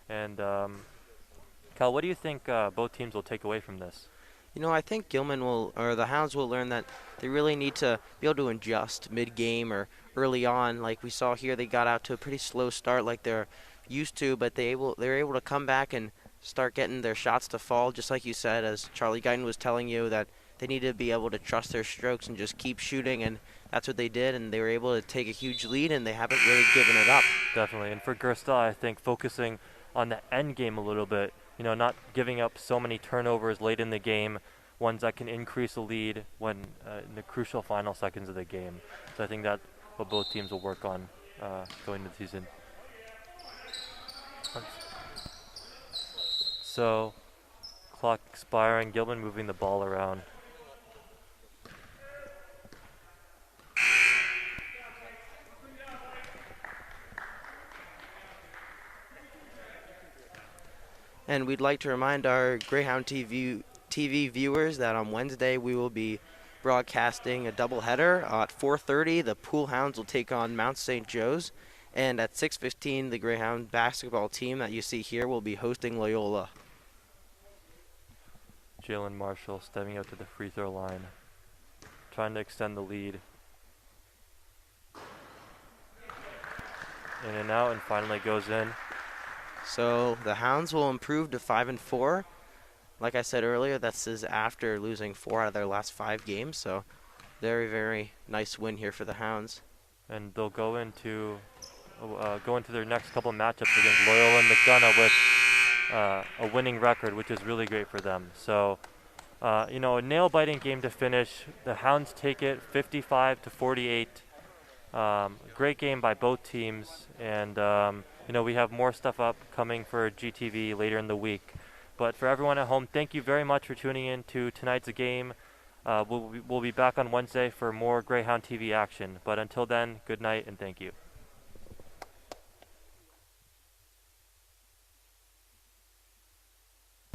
And Cal, what do you think both teams will take away from this? You know, I think the Hounds will learn that they really need to be able to adjust mid-game or early on. Like we saw here, they got out to a pretty slow start like they're used to, but they're able to come back and start getting their shots to fall, just like you said, as Charlie Guyton was telling you, that they need to be able to trust their strokes and just keep shooting, and that's what they did, and they were able to take a huge lead, and they haven't really given it up. Definitely, and for Gerstell, I think focusing on the end game a little bit not giving up so many turnovers late in the game, ones that can increase the lead when in the crucial final seconds of the game. So I think that's what both teams will work on going into the season. So, clock expiring, Gilman moving the ball around. And we'd like to remind our Greyhound TV viewers that on Wednesday we will be broadcasting a doubleheader. At 4:30, the Pool Hounds will take on Mount St. Joe's. And at 6:15, the Greyhound basketball team that you see here will be hosting Loyola. Jalen Marshall stepping out to the free throw line, trying to extend the lead. In and out, and finally goes in. So the Hounds will improve to 5-4. Like I said earlier, this is after losing 4 out of their last 5 games. So very, very nice win here for the Hounds. And they'll go into their next couple matchups against Loyola and McDonough with a winning record, which is really great for them. So, a nail-biting game to finish. The Hounds take it 55-48. Great game by both teams, and we have more stuff upcoming for GTV later in the week. But for everyone at home, thank you very much for tuning in to tonight's game. We'll be back on Wednesday for more Greyhound TV action. But until then, good night and thank you.